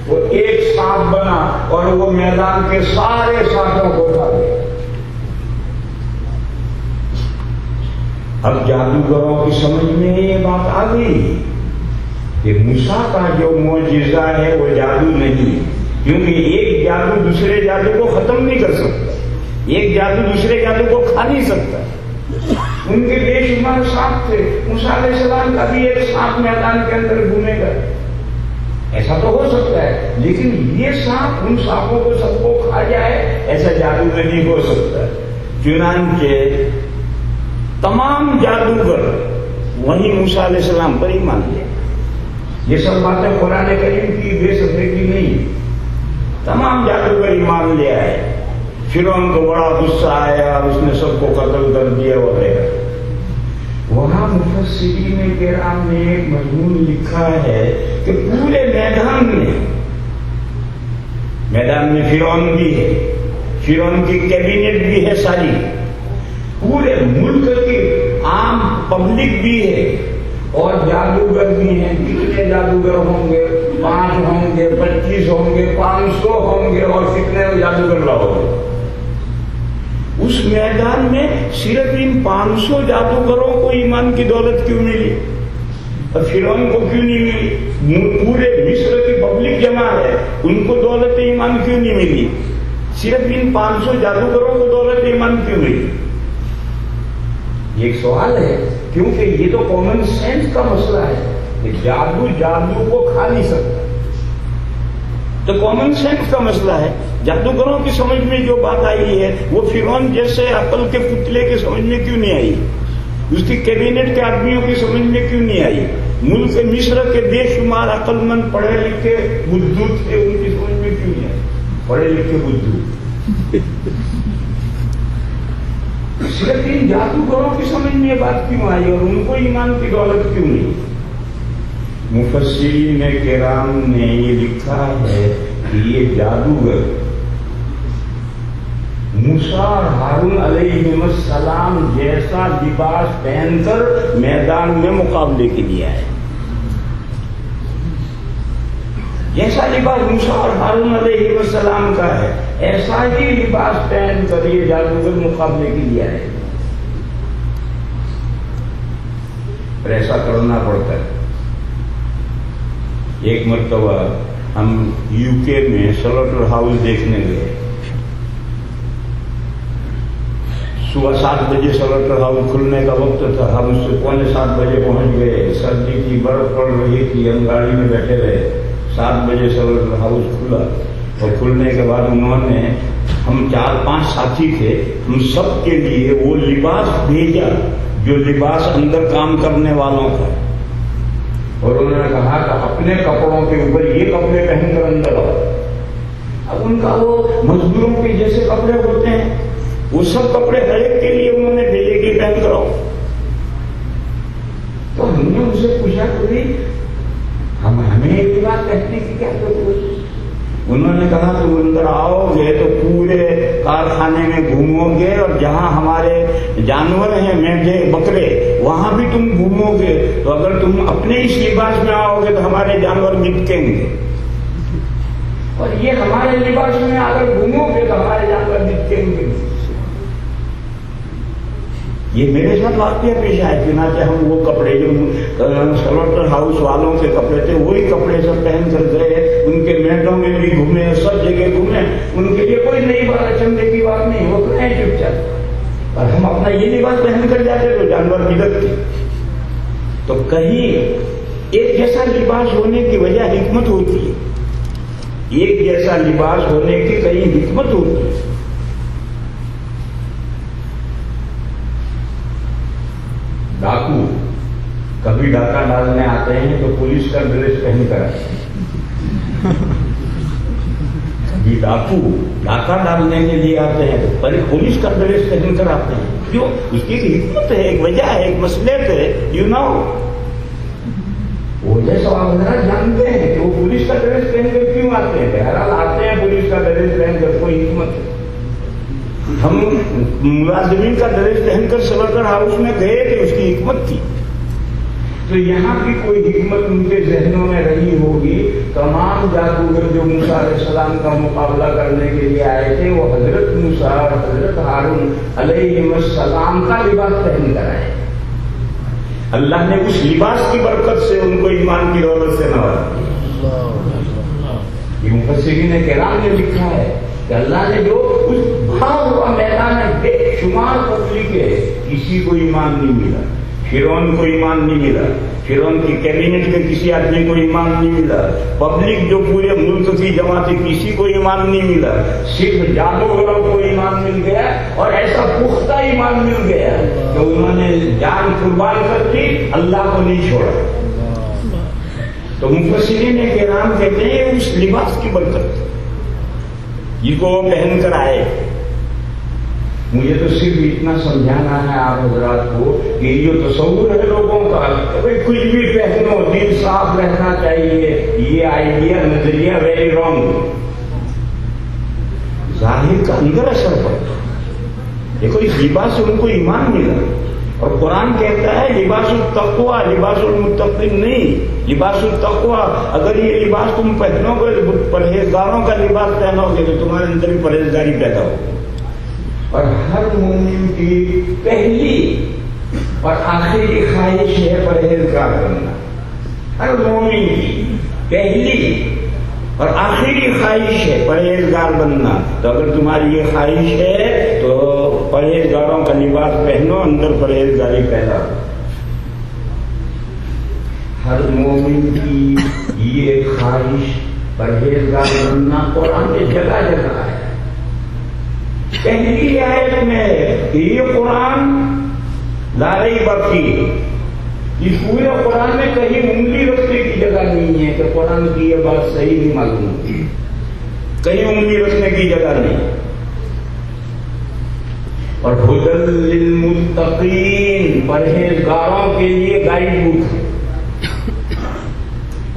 Speaker 2: وہ ایک سانپ بنا اور وہ میدان کے سارے سانپوں کو کھا گیا. اب جادوگروں کی سمجھ میں یہ بات آ گئی کہ موسیٰ کا جو معجزہ ہے وہ جادو نہیں، کیونکہ ایک جادو دوسرے جادو کو ختم نہیں کر سکتا، ایک جادو دوسرے جادو کو کھا نہیں سکتا. ان کے بے شمار سانپ تھے. موسیٰ علیہ السلام کا بھی ایک سانپ میدان کے اندر گھومے گا. ایسا تو ہو سکتا ہے، لیکن یہ سانپ ان سانپوں کو سب کو کھا جائے ایسا جادو نہیں ہو سکتا. چنانچہ تمام جادوگر وہی موسیٰ علیہ السلام پر ہی مان لیا. یہ سب باتیں قرآن کریم کی بے صبری کی نہیں. تمام جادوگر ایمان لے آئے. فرعون کو بڑا غصہ آیا، اس نے سب کو قتل کر دیا وغیرہ. وہاں مفسرین کرام نے ایک مضمون لکھا ہے کہ پورے میدان میں فرعون بھی ہے، فرعون کی کیبنٹ بھی ہے ساری، پورے ملک کی عام پبلک بھی ہے، اور جادوگر بھی ہیں. کتنے جادوگر ہوں گے؟ 5 ہوں گے، 25 ہوں گے، 500 ہوں گے، اور کتنے جادوگر لاؤ گے؟ اس میدان میں صرف ان 500 جادوگروں کو ایمان کی دولت کیوں ملی اور فرعون کو کیوں نہیں ملی؟ پورے مصر کی پبلک جمع ہے، ان کو دولت ایمان کیوں نہیں ملی؟ صرف ان 500 جادوگروں کو دولت ایمان کیوں ملی؟ یہ ایک سوال ہے، کیونکہ یہ تو کامن سینس کا مسئلہ ہے کہ جادو کو کھا نہیں سکتا. تو کامن سینس کا مسئلہ ہے. جادوگروں کی سمجھ میں جو بات آئی ہے وہ فرعون جیسے عقل کے پتلے کی سمجھ میں کیوں نہیں آئی؟ اس کی کیبنٹ کے آدمیوں کی سمجھ میں کیوں نہیں آئی؟ ملک مصر کے بے شمار عقل مند پڑھے لکھے بدھو تھے، ان کی سمجھ میں کیوں نہیں آئی؟ پڑھے لکھے بدھو. صرف ان جادوگروں کی سمجھ میں یہ بات کیوں آئی اور ان کو ایمان کی دولت کیوں نہیں؟ مفسرین کرام نے یہ لکھا ہے کہ یہ جادوگر موسیٰ اور ہارون علیہ السلام جیسا لباس پہن کر میدان میں مقابلے کے لیے آئے. جیسا لباس موسیٰ اور ہارون علیہ السلام کا ہے ایسا ہی لباس پہن کر یہ جادوگر مقابلے کے لیے آئے. اور ایسا کرنا پڑتا ہے. ایک مرتبہ ہم یو کے میں سلوٹر ہاؤس دیکھنے گئے. صبح 7 بجے سلوٹر ہاؤس کھلنے کا وقت تھا. ہم اس سے 6:45 بجے پہنچ گئے. سردی کی برف پڑ رہی تھی، ہم گاڑی میں بیٹھے رہے. 7 بجے سلوٹر ہاؤس کھلا اور کھلنے کے بعد انہوں نے، ہم 4-5 ساتھی تھے، ہم سب کے لیے وہ لباس بھیجا جو لباس اندر کام کرنے والوں کا. اور انہوں نے کہا کہ اپنے کپڑوں کے اوپر یہ کپڑے پہن کر اندر آؤ. اب ان کا وہ مزدوروں کے جیسے کپڑے ہوتے ہیں، وہ سب کپڑے ہر ایک کے لیے انہوں نے بھیجے کہ پہن کر آؤ. تو ہم نے ان سے پوچھا کہ ہمیں ایک بات کہنے کی کیا ضرورت ہے؟ انہوں نے کہا تم اندر آؤ گے تو پورے کارخانے میں گھومو گے، اور جہاں ہمارے جانور ہیں مینڈے بکرے وہاں بھی تم گھومو گے. تو اگر تم اپنے اس لباس میں آؤ گے تو ہمارے جانور بکیں گے، اور یہ ہمارے لباس میں اگر گھومو گے تو ہمارے جانور بکیں گے. یہ میرے ساتھ واقعہ پیش آئے. چنانچہ ہم وہ کپڑے جو سلوٹر ہاؤس والوں کے کپڑے تھے وہی کپڑے سب پہن کر گئے. ان کے میڈوں میں بھی گھومے، سب جگہ گھومے. ان کے لیے کوئی نئی بات، اچنبے کی بات نہیں، وہ کہیں چپ چاپ. اور ہم اپنا یہ لباس پہن کر جاتے تو جانور بگڑتے. تو کہیں ایک جیسا لباس ہونے کی وجہ حکمت ہوتی ہے. ایک جیسا لباس ہونے کی کہیں حکمت ہوتی ہے. ڈاکو کبھی ڈاکہ ڈالنے آتے ہیں تو پولیس کا ڈریس پہن کر آتے ہیں. کبھی ڈاکہ ڈالنے کے لیے آتے ہیں تو پولیس کا ڈریس پہن کر آتے ہیں. کیوں؟ اس کی ایک حکمت ہے، ایک وجہ ہے، ایک مسئلہ ہے. یو نو وہ جیسا آپ جانتے ہیں کہ وہ پولیس کا ڈریس پہن کر کیوں آتے ہیں. بہرحال آتے ہیں پولیس کا ڈریس پہن کر، کوئی حکمت ہے. ہم ملازمین کا ڈریس پہن کر سلوٹر ہاؤس میں گئے تھے، اس کی حکمت تھی. تو یہاں بھی کوئی حکمت ان کے ذہنوں میں رہی ہوگی. تمام جادوگر جو موسیٰ علیہ السلام کا مقابلہ کرنے کے لیے آئے تھے وہ حضرت موسیٰ اور حضرت ہارون علیہ السلام کا لباس پہن کر آئے. اللہ نے اس لباس کی برکت سے ان کو ایمان کی دولت سے نوازا. یہ مفسرین کرام نے لکھا ہے کہ اللہ نے جو اس بھرا ہوا میدان میں بے شمار پبلک ہے، کسی کو ایمان نہیں ملا، فرعون کو ایمان نہیں ملا، فرعون کی کیبنٹ میں کسی آدمی کو ایمان نہیں ملا، پبلک جو پورے ملک کی جمع تھی کسی کو ایمان نہیں ملا، صرف جادوگروں کو ایمان مل گیا، اور ایسا پختہ ایمان مل گیا کہ انہوں نے جان قربان کر دی، اللہ کو نہیں چھوڑا۔ تو مفسرین کرام کہتے ہیں اس لباس کی برکت جس کو وہ پہن کر آئے۔ مجھے تو صرف اتنا سمجھانا ہے آپ حضرات کو کہ یہ تصور ہے لوگوں کا کچھ بھی پہنو، دل صاف رہنا چاہیے، یہ آئیڈیا نظریہ ویری رانگ۔ ظاہر کا اندر اثر پڑتا ہے۔ دیکھو اس لباس سے ان کو ایمان ملا، اور قرآن کہتا ہے لباس التقویٰ لباس المتقین نہیں، لباس التقویٰ۔ اگر یہ لباس تم پہنو گے، پرہیزگاروں کا لباس پہنو گے، تو تمہارے اندر بھی پرہیزگاری پیدا ہوگی۔ اور ہر مومن کی پہلی اور آخری خواہش ہے پرہیزگار بننا۔ ہر مومن کی پہلی اور آخری خواہش ہے پرہیزگار بننا۔ تو اگر تمہاری یہ خواہش ہے تو پرہیزگاروں کا لباس پہنو، اندر پرہیزگاری پیدا ہو۔ ہر مومن کی یہ خواہش پرہیزگار بننا قرآن میں جگہ جگہ ہے۔ پہلی آیت میں کہ یہ قرآن لا ریب فیہ، اس پورے قرآن میں کہیں انگلی رکھنے کی جگہ نہیں ہے کہ قرآن کی یہ بات صحیح نہیں معلوم ہوتی، کہیں انگلی رکھنے کی جگہ نہیں۔ اور ھدی للمتقین، پرہیزگاروں کے لیے گائیڈ بک ہے۔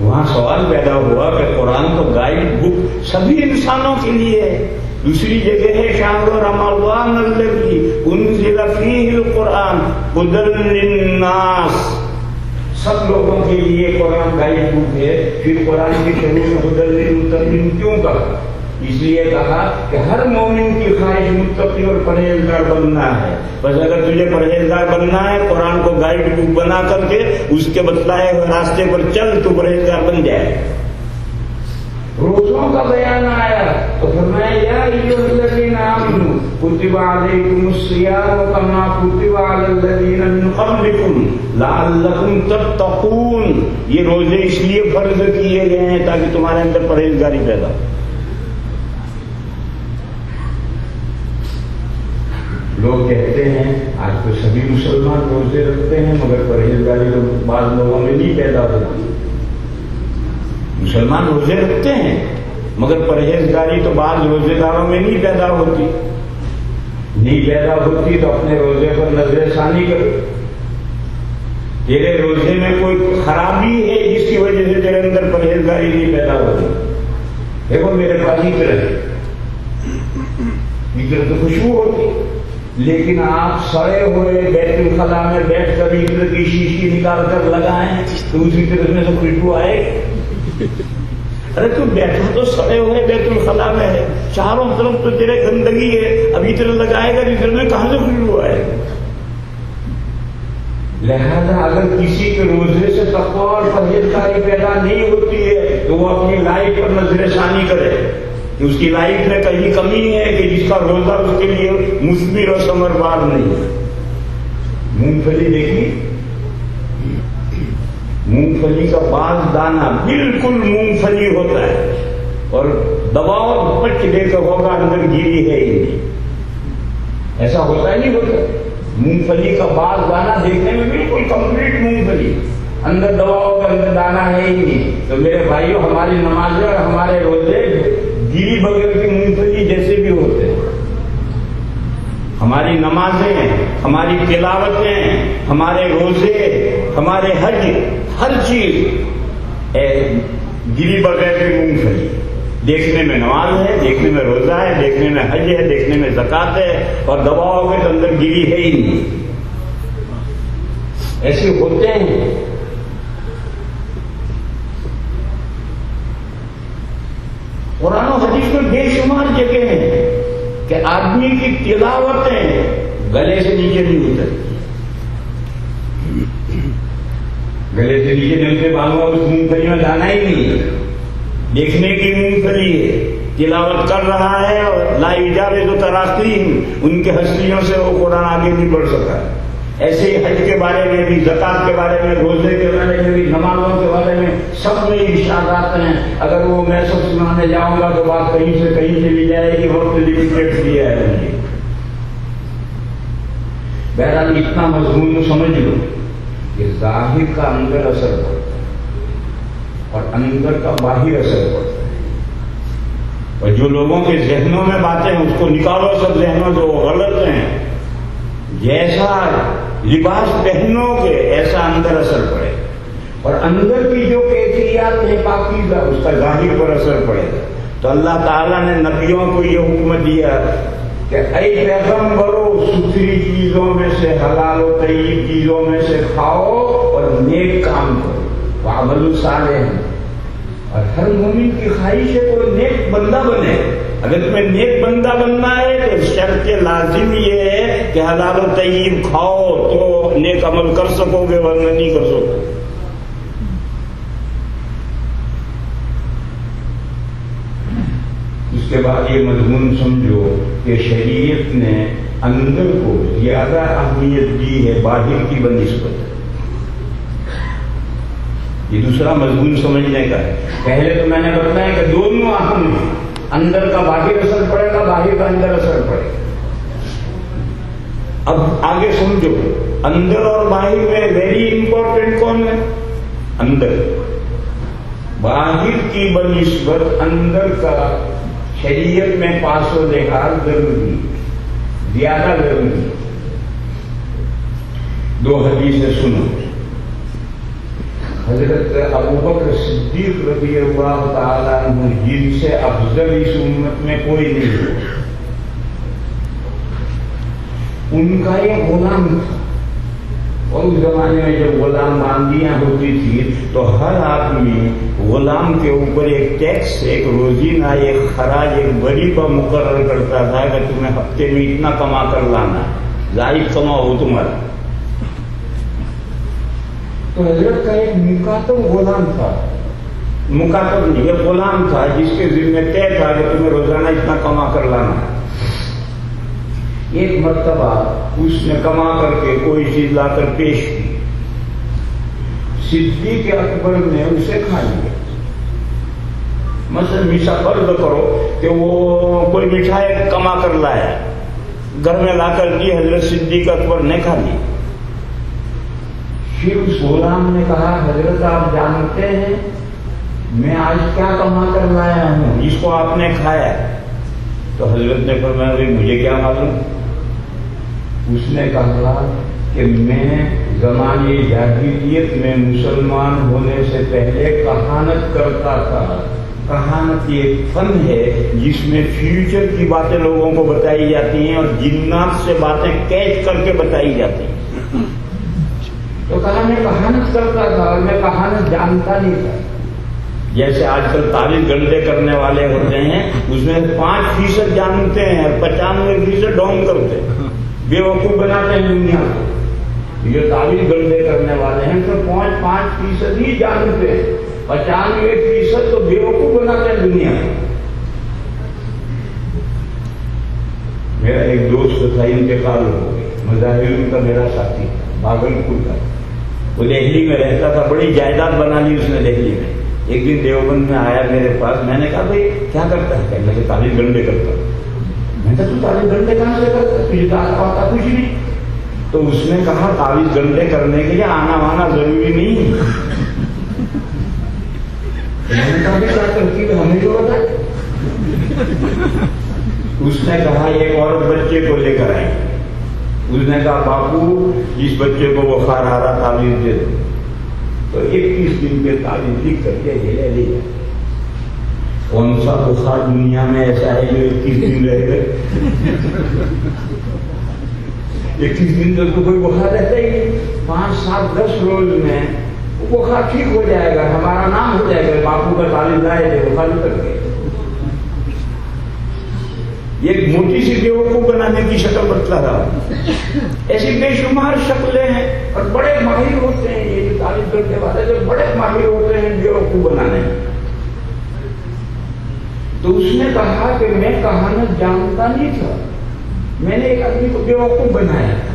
Speaker 2: وہاں سوال پیدا ہوا کہ قرآن تو گائیڈ بک سبھی انسانوں کے لیے ہے۔ دوسری جگہ ہے شہر رمضان الذی انزل فیہ القرآن ھدی للناس، سب لوگوں کے لیے قرآن گائیڈ بک ہے۔ پھر قرآن کی شروع میں ھدی للمتقین کیوں کہا؟ اس لیے کہا کہ ہر مومن کی خواہش متقی اور پرہیزگار بننا ہے۔ بس اگر تجھے پرہیزگار بننا ہے، قرآن کو گائیڈ بک بنا کر کے اس کے بتلائے ہوئے راستے پر چل، تو پرہیزگار بن جائے۔ روزوں کا بیان آیا تو فرمایا یا ایھا الذین آمنوا کتب علیکم الصیام کما کتب علی الذین من قبلکم لعلکم تتقون۔ یہ روزے اس لیے فرض کیے گئے ہیں تاکہ تمہارے اندر پرہیزگاری پیدا ہو۔ لوگ کہتے ہیں آج تو سبھی مسلمان روزے رکھتے ہیں مگر پرہیزگاری تو بعض لوگوں میں نہیں پیدا ہوتی۔ مسلمان روزے رکھتے ہیں مگر پرہیزگاری تو بعض روزے داروں میں نہیں پیدا ہوتی۔ نہیں پیدا ہوتی تو اپنے روزے پر نظر ثانی کرو۔ تیرے روزے میں کوئی خرابی ہے جس کی وجہ سے تیرے اندر پرہیزگاری نہیں پیدا ہوتی۔ دیکھو میرے پاس عطر تو خوشبو ہوتی، لیکن آپ سڑے ہوئے بیت الخلاء میں بیٹھ کر عطر کی شیشی نکال کر لگائیں تو اس عطر میں سے خوشبو آئے؟ ارے تو بیٹھا تو سڑے ہوئے بیت الخلاء میں ہے، چاروں طرف تو تیرے گندگی ہے، اب عطر لگائے گا عطر میں کہاں سے خوشبو آئے؟ لہذا اگر کسی کے روزے سے تقویٰ اور پرہیزگاری پیدا نہیں ہوتی ہے تو وہ اپنی لائف پر نظر ثانی کرے کہ اس کی لائف میں کہیں کمی ہے کہ جس کا روزہ اس کے لیے مثمر اور ثمربار نہیں ہے۔ مونگ پھلی دیکھی، مونگ پھلی کا بعض دانہ بالکل مونگ پھلی ہوتا ہے اور دباؤ پچ دے کے ہوگا اندر گیری ہے ہی نہیں، ایسا ہوتا ہی نہیں ہوتا۔ مونگ پھلی کا بعض دانہ دیکھنے میں بالکل کمپلیٹ مونگ پھلی، اندر دباؤ کا اندر دانہ ہے ہی نہیں۔ تو میرے بھائیوں، ہماری نمازیں اور ہمارے روزے گیری بغیر کی مونگ پھلی جیسے بھی ہوتے ہیں۔ ہماری نمازیں، ہماری تلاوتیں، ہمارے روزے، ہمارے حج، ہر چیز گری بغیر کی مونگ پھلی۔ دیکھنے میں نماز ہے، دیکھنے میں روزہ ہے، دیکھنے میں حج ہے، دیکھنے میں زکوٰۃ ہے، اور دباؤ کے اندر گری ہے ہی نہیں۔ ایسے ہوتے ہیں۔ قرآن و حدیث میں بے شمار جگہ ہیں کہ آدمی کی تلاوتیں گلے سے نیچے نہیں اترتی، گلے سے نیچے نہیں اترے، معلوم اس مونگ پھلی میں دانا ہی نہیں ہے، دیکھنے کی مونگ پھلی ہے، تلاوت کر رہا ہے اور لا یجاوز تراقیہم، ان کے ہستیوں سے وہ قرآن آگے نہیں بڑھ سکا. ایسے ہی حج کے بارے میں بھی، زکوٰۃ کے بارے میں، روزے کے بارے میں بھی، نمازوں کے بارے میں، سب میں ارشادات ہیں. اگر وہ میں سب سنانے جاؤں گا تو بات کہیں سے چلی جائے گی، وقت لمیٹڈ دیا ہے مجھے. بہرحال اتنا مضمون سمجھ لو کہ ظاہر کا اندر اثر پڑتا ہے اور اندر کا باہر اثر پڑتا ہے. اور جو لوگوں کے ذہنوں میں باتیں ہیں اس کو نکالو سب ذہنوں سے، وہ غلط ہیں. جیسا لباس پہنو گے ایسا اندر اثر پڑے گا، اور اندر کی جو کیفیات ہے پاکیزہ اس کا ظاہر پر اثر پڑے گا. تو اللہ تعالیٰ نے نبیوں کو یہ حکم دیا کہ اے پیغمبرو، ستھری چیزوں میں سے، حلال و طیب چیزوں میں سے کھاؤ اور نیک کام کرو. وعملوا صالحا. اور ہر مومن کی خواہش ہے کوئی نیک بندہ بنے. اگر تمہیں نیک بندہ بننا ہے تو شرط لازم یہ ہے کہ حلال و طیب کھاؤ تو نیک عمل کر سکو گے، ورنہ نہیں کر سکو. اس کے بعد یہ مضمون سمجھو کہ شریعت نے اندر کو زیادہ اہمیت دی ہے باہر کی بنسبت. یہ دوسرا مضمون سمجھنے کا ہے. پہلے تو میں نے بتایا کہ دونوں اہم ہیں، اندر کا باہر اثر پڑے گا، باہر کا اندر اثر پڑے گا. اب آگے سمجھو، اندر اور باہر میں ویری امپورٹنٹ کون ہے؟ اندر. باہر کی بنسبت اندر کا شریعت میں پاس و لحاظ ضروری، زیادہ ضروری. دو حدیثیں سنو. حضرت ابوبکر صدیق رضی اللہ تعالیٰ عنہ، جن سے افضل اس امت میں کوئی نہیں ہو، ان کا یہ غلام تھا. اور اس زمانے میں جب غلام باندیاں ہوتی تھی تو ہر آدمی غلام کے اوپر ایک ٹیکس، ایک روزینہ، ایک خراج، ایک بریبہ مقرر کرتا تھا کہ تمہیں ہفتے میں اتنا کما کر لانا، زائد کماؤ ہو تمہارا. تو حضرت کا ایک مکاتب غلام تھا، مکاتب نہیں، ایک غلام تھا جس کے ذمہ طے تھا کہ تمہیں روزانہ اتنا کما کر لانا. ایک مرتبہ اس نے کما کر کے کوئی چیز لا کر پیش کی. صدیق اکبر نے اسے کھا لیا. مثلا فرض کرو کہ وہ کوئی مٹھائی کما کر لایا، گھر میں لا کر دی، حضرت صدیق اکبر نے کھا لی. پھر اس غلام نے کہا حضرت آپ جانتے ہیں میں آج کیا کما کر لایا ہوں جس کو آپ نے کھایا؟ تو حضرت نے فرمایا مجھے کیا معلوم. اس نے کہا کہ میں زمانے جاہلیت میں مسلمان ہونے سے پہلے کہانت کرتا تھا. کہانت یہ فن ہے جس میں فیوچر کی باتیں لوگوں کو بتائی جاتی ہیں اور جنات سے باتیں کیچ کر کے بتائی جاتی ہیں. تو کہا میں کہانت کرتا تھا اور میں کہانت جانتا نہیں تھا. جیسے آج کل تعریف گنڈے کرنے والے ہوتے ہیں، اس میں 5% جانتے ہیں اور 95% ڈونگ کرتے ہیں، بے وقوف بناتے ہیں دنیا کو. یہ تعریف گنڈے کرنے والے ہیں تو 5% ہی جانتے ہیں، 95% تو بے وقوف بناتے ہیں دنیا کو. میرا ایک دوست تھا، انتقال ہو گیا، مظاہرین کا میرا ساتھی تھا، بھاگلپور کا. وہ دہلی میں رہتا تھا، بڑی جائیداد بنا لی اس نے دہلی میں. ایک دن دیوبند میں آیا میرے پاس. میں نے کہا بھائی کیا کرتا ہے؟ کہنے لگا تعریف گنڈے کرتا ہوں. میں نے کہا تو تعریف گنڈے کہاں سے کرتا ہے؟ تجھے آتا کچھ نہیں. تو اس نے کہا تعریف گنڈے کرنے کے لیے آنا وانا ضروری نہیں. میں نے کہا کیا کرتی ہے ہمیں جو بتائے. اس نے کہا ایک عورت بچے کو لے کر آئی. اس نے کہا باپو جس بچے کو بخار آ رہا تعویذ دے دو. تو 21 دن کے تعویذ لکھ کر کے یہ لے لیا. کون سا بخار دنیا میں ایسا ہے جو 21 دن رہ گئے؟ 21 دن تک تو کوئی بخار رہتا ہی نہیں. 5, 7, 10 روز میں وہ بخار ٹھیک ہو جائے گا، ہمارا نام ہو جائے گا. باپو کا تعویذ لائے تھے بخار اتر گئے. ایک موٹی سی بیوقوف بنانے کی شکل بتلا رہا. ایسی بے شمار شکلیں ہیں اور بڑے ماہر ہوتے ہیں یہ جو تعریف کرنے والے، جو بڑے ماہر ہوتے ہیں بیوقوف بنانے. تو اس نے کہا میں جانتا نہیں تھا، میں نے ایک آدمی کو بیوقوف بنایا تھا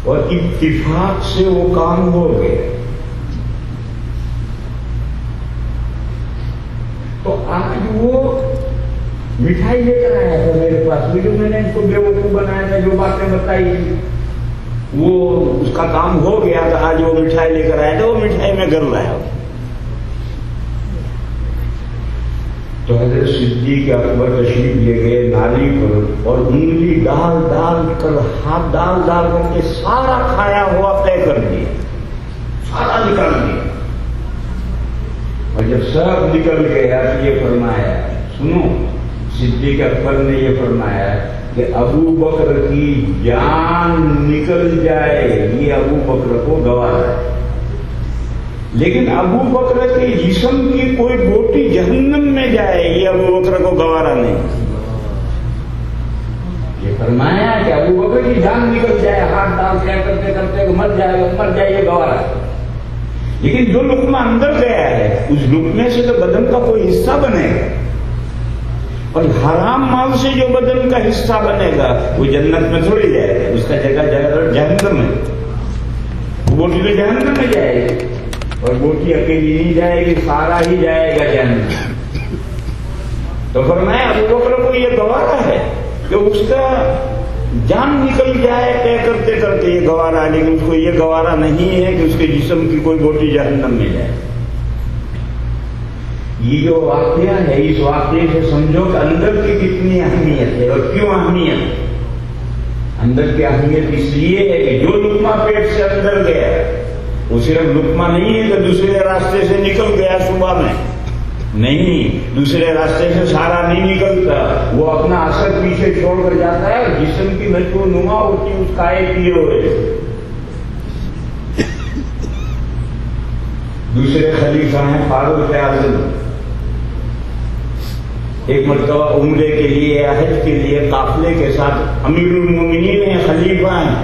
Speaker 2: اور اتفاق سے وہ کام ہو گیا۔ تو آج وہ مٹھائی لے کر آیا تھا میرے پاس، جو میں نے ان کو بیوقوف بنایا تھا، جو باتیں بتائی تھی وہ اس کا کام ہو گیا تھا، آج وہ مٹھائی لے کر آیا تھا، وہ مٹھائی میں گر رہا ہے۔ تو حضرت صدیق اکبر تشریف لے گئے نالی پر اور انگلی ڈال ڈال کر، ہاتھ ڈال ڈال کر کے سارا کھایا ہوا طے کر دیا، سارا نکال دیا۔ اور جب سب نکل گیا تو یہ فرمایا، سنو، صدیق اکبر نے یہ فرمایا کہ ابو بکر کی جان نکل جائے یہ ابو بکر کو گوارا ہے، لیکن ابو بکر کے جسم کی کوئی بوٹی جہنم میں جائے یہ ابو بکر کو گوارا نہیں۔ یہ فرمایا کہ ابو بکر کی جان نکل جائے، ہاتھ ڈال کیا کرتے کرتے مر جائے یہ گوارا ہے، لیکن جو لقمہ اندر گیا ہے اس لقمے سے تو بدن کا کوئی حصہ بنے گا، اور حرام مال سے جو بدن کا حصہ بنے گا وہ جنت میں تھوڑی جائے گا، اس کا جگہ جہنم ہے، وہ بوٹی تو جہنم میں جائے گی، اور بوٹی اکیلی نہیں جائے گی، سارا ہی جائے گا جہنم۔ تو فرمایا ابو بکر کو یہ گوارا ہے کہ اس کا جان نکل جائے طے کرتے کرتے یہ گوارا ہے، لیکن اس کو یہ گوارا نہیں ہے کہ اس کے جسم کی کوئی بوٹی جہنم میں جائے۔ یہ جو واقعہ ہے، اس واقعے سے سمجھو کہ اندر کی کتنی اہمیت ہے، اور کیوں اہمیت؟ اندر کی اہمیت اس لیے ہے کہ جو لقمہ پیٹ سے اندر گیا وہ صرف لقمہ نہیں ہے کہ دوسرے راستے سے نکل گیا صبح میں، نہیں، دوسرے راستے سے سارا نہیں نکلتا، وہ اپنا اثر پیچھے چھوڑ کر جاتا ہے، اور جسم کی نشو و نما ہوتی اس کا ایک ہی ہوئے۔ دوسرے خلیفہ ہیں فاروق اعظم، ایک مرتبہ عمرے کے لیے، حج کے لیے قافلے کے ساتھ، امیر المومنین ہیں، خلیفہ ہیں،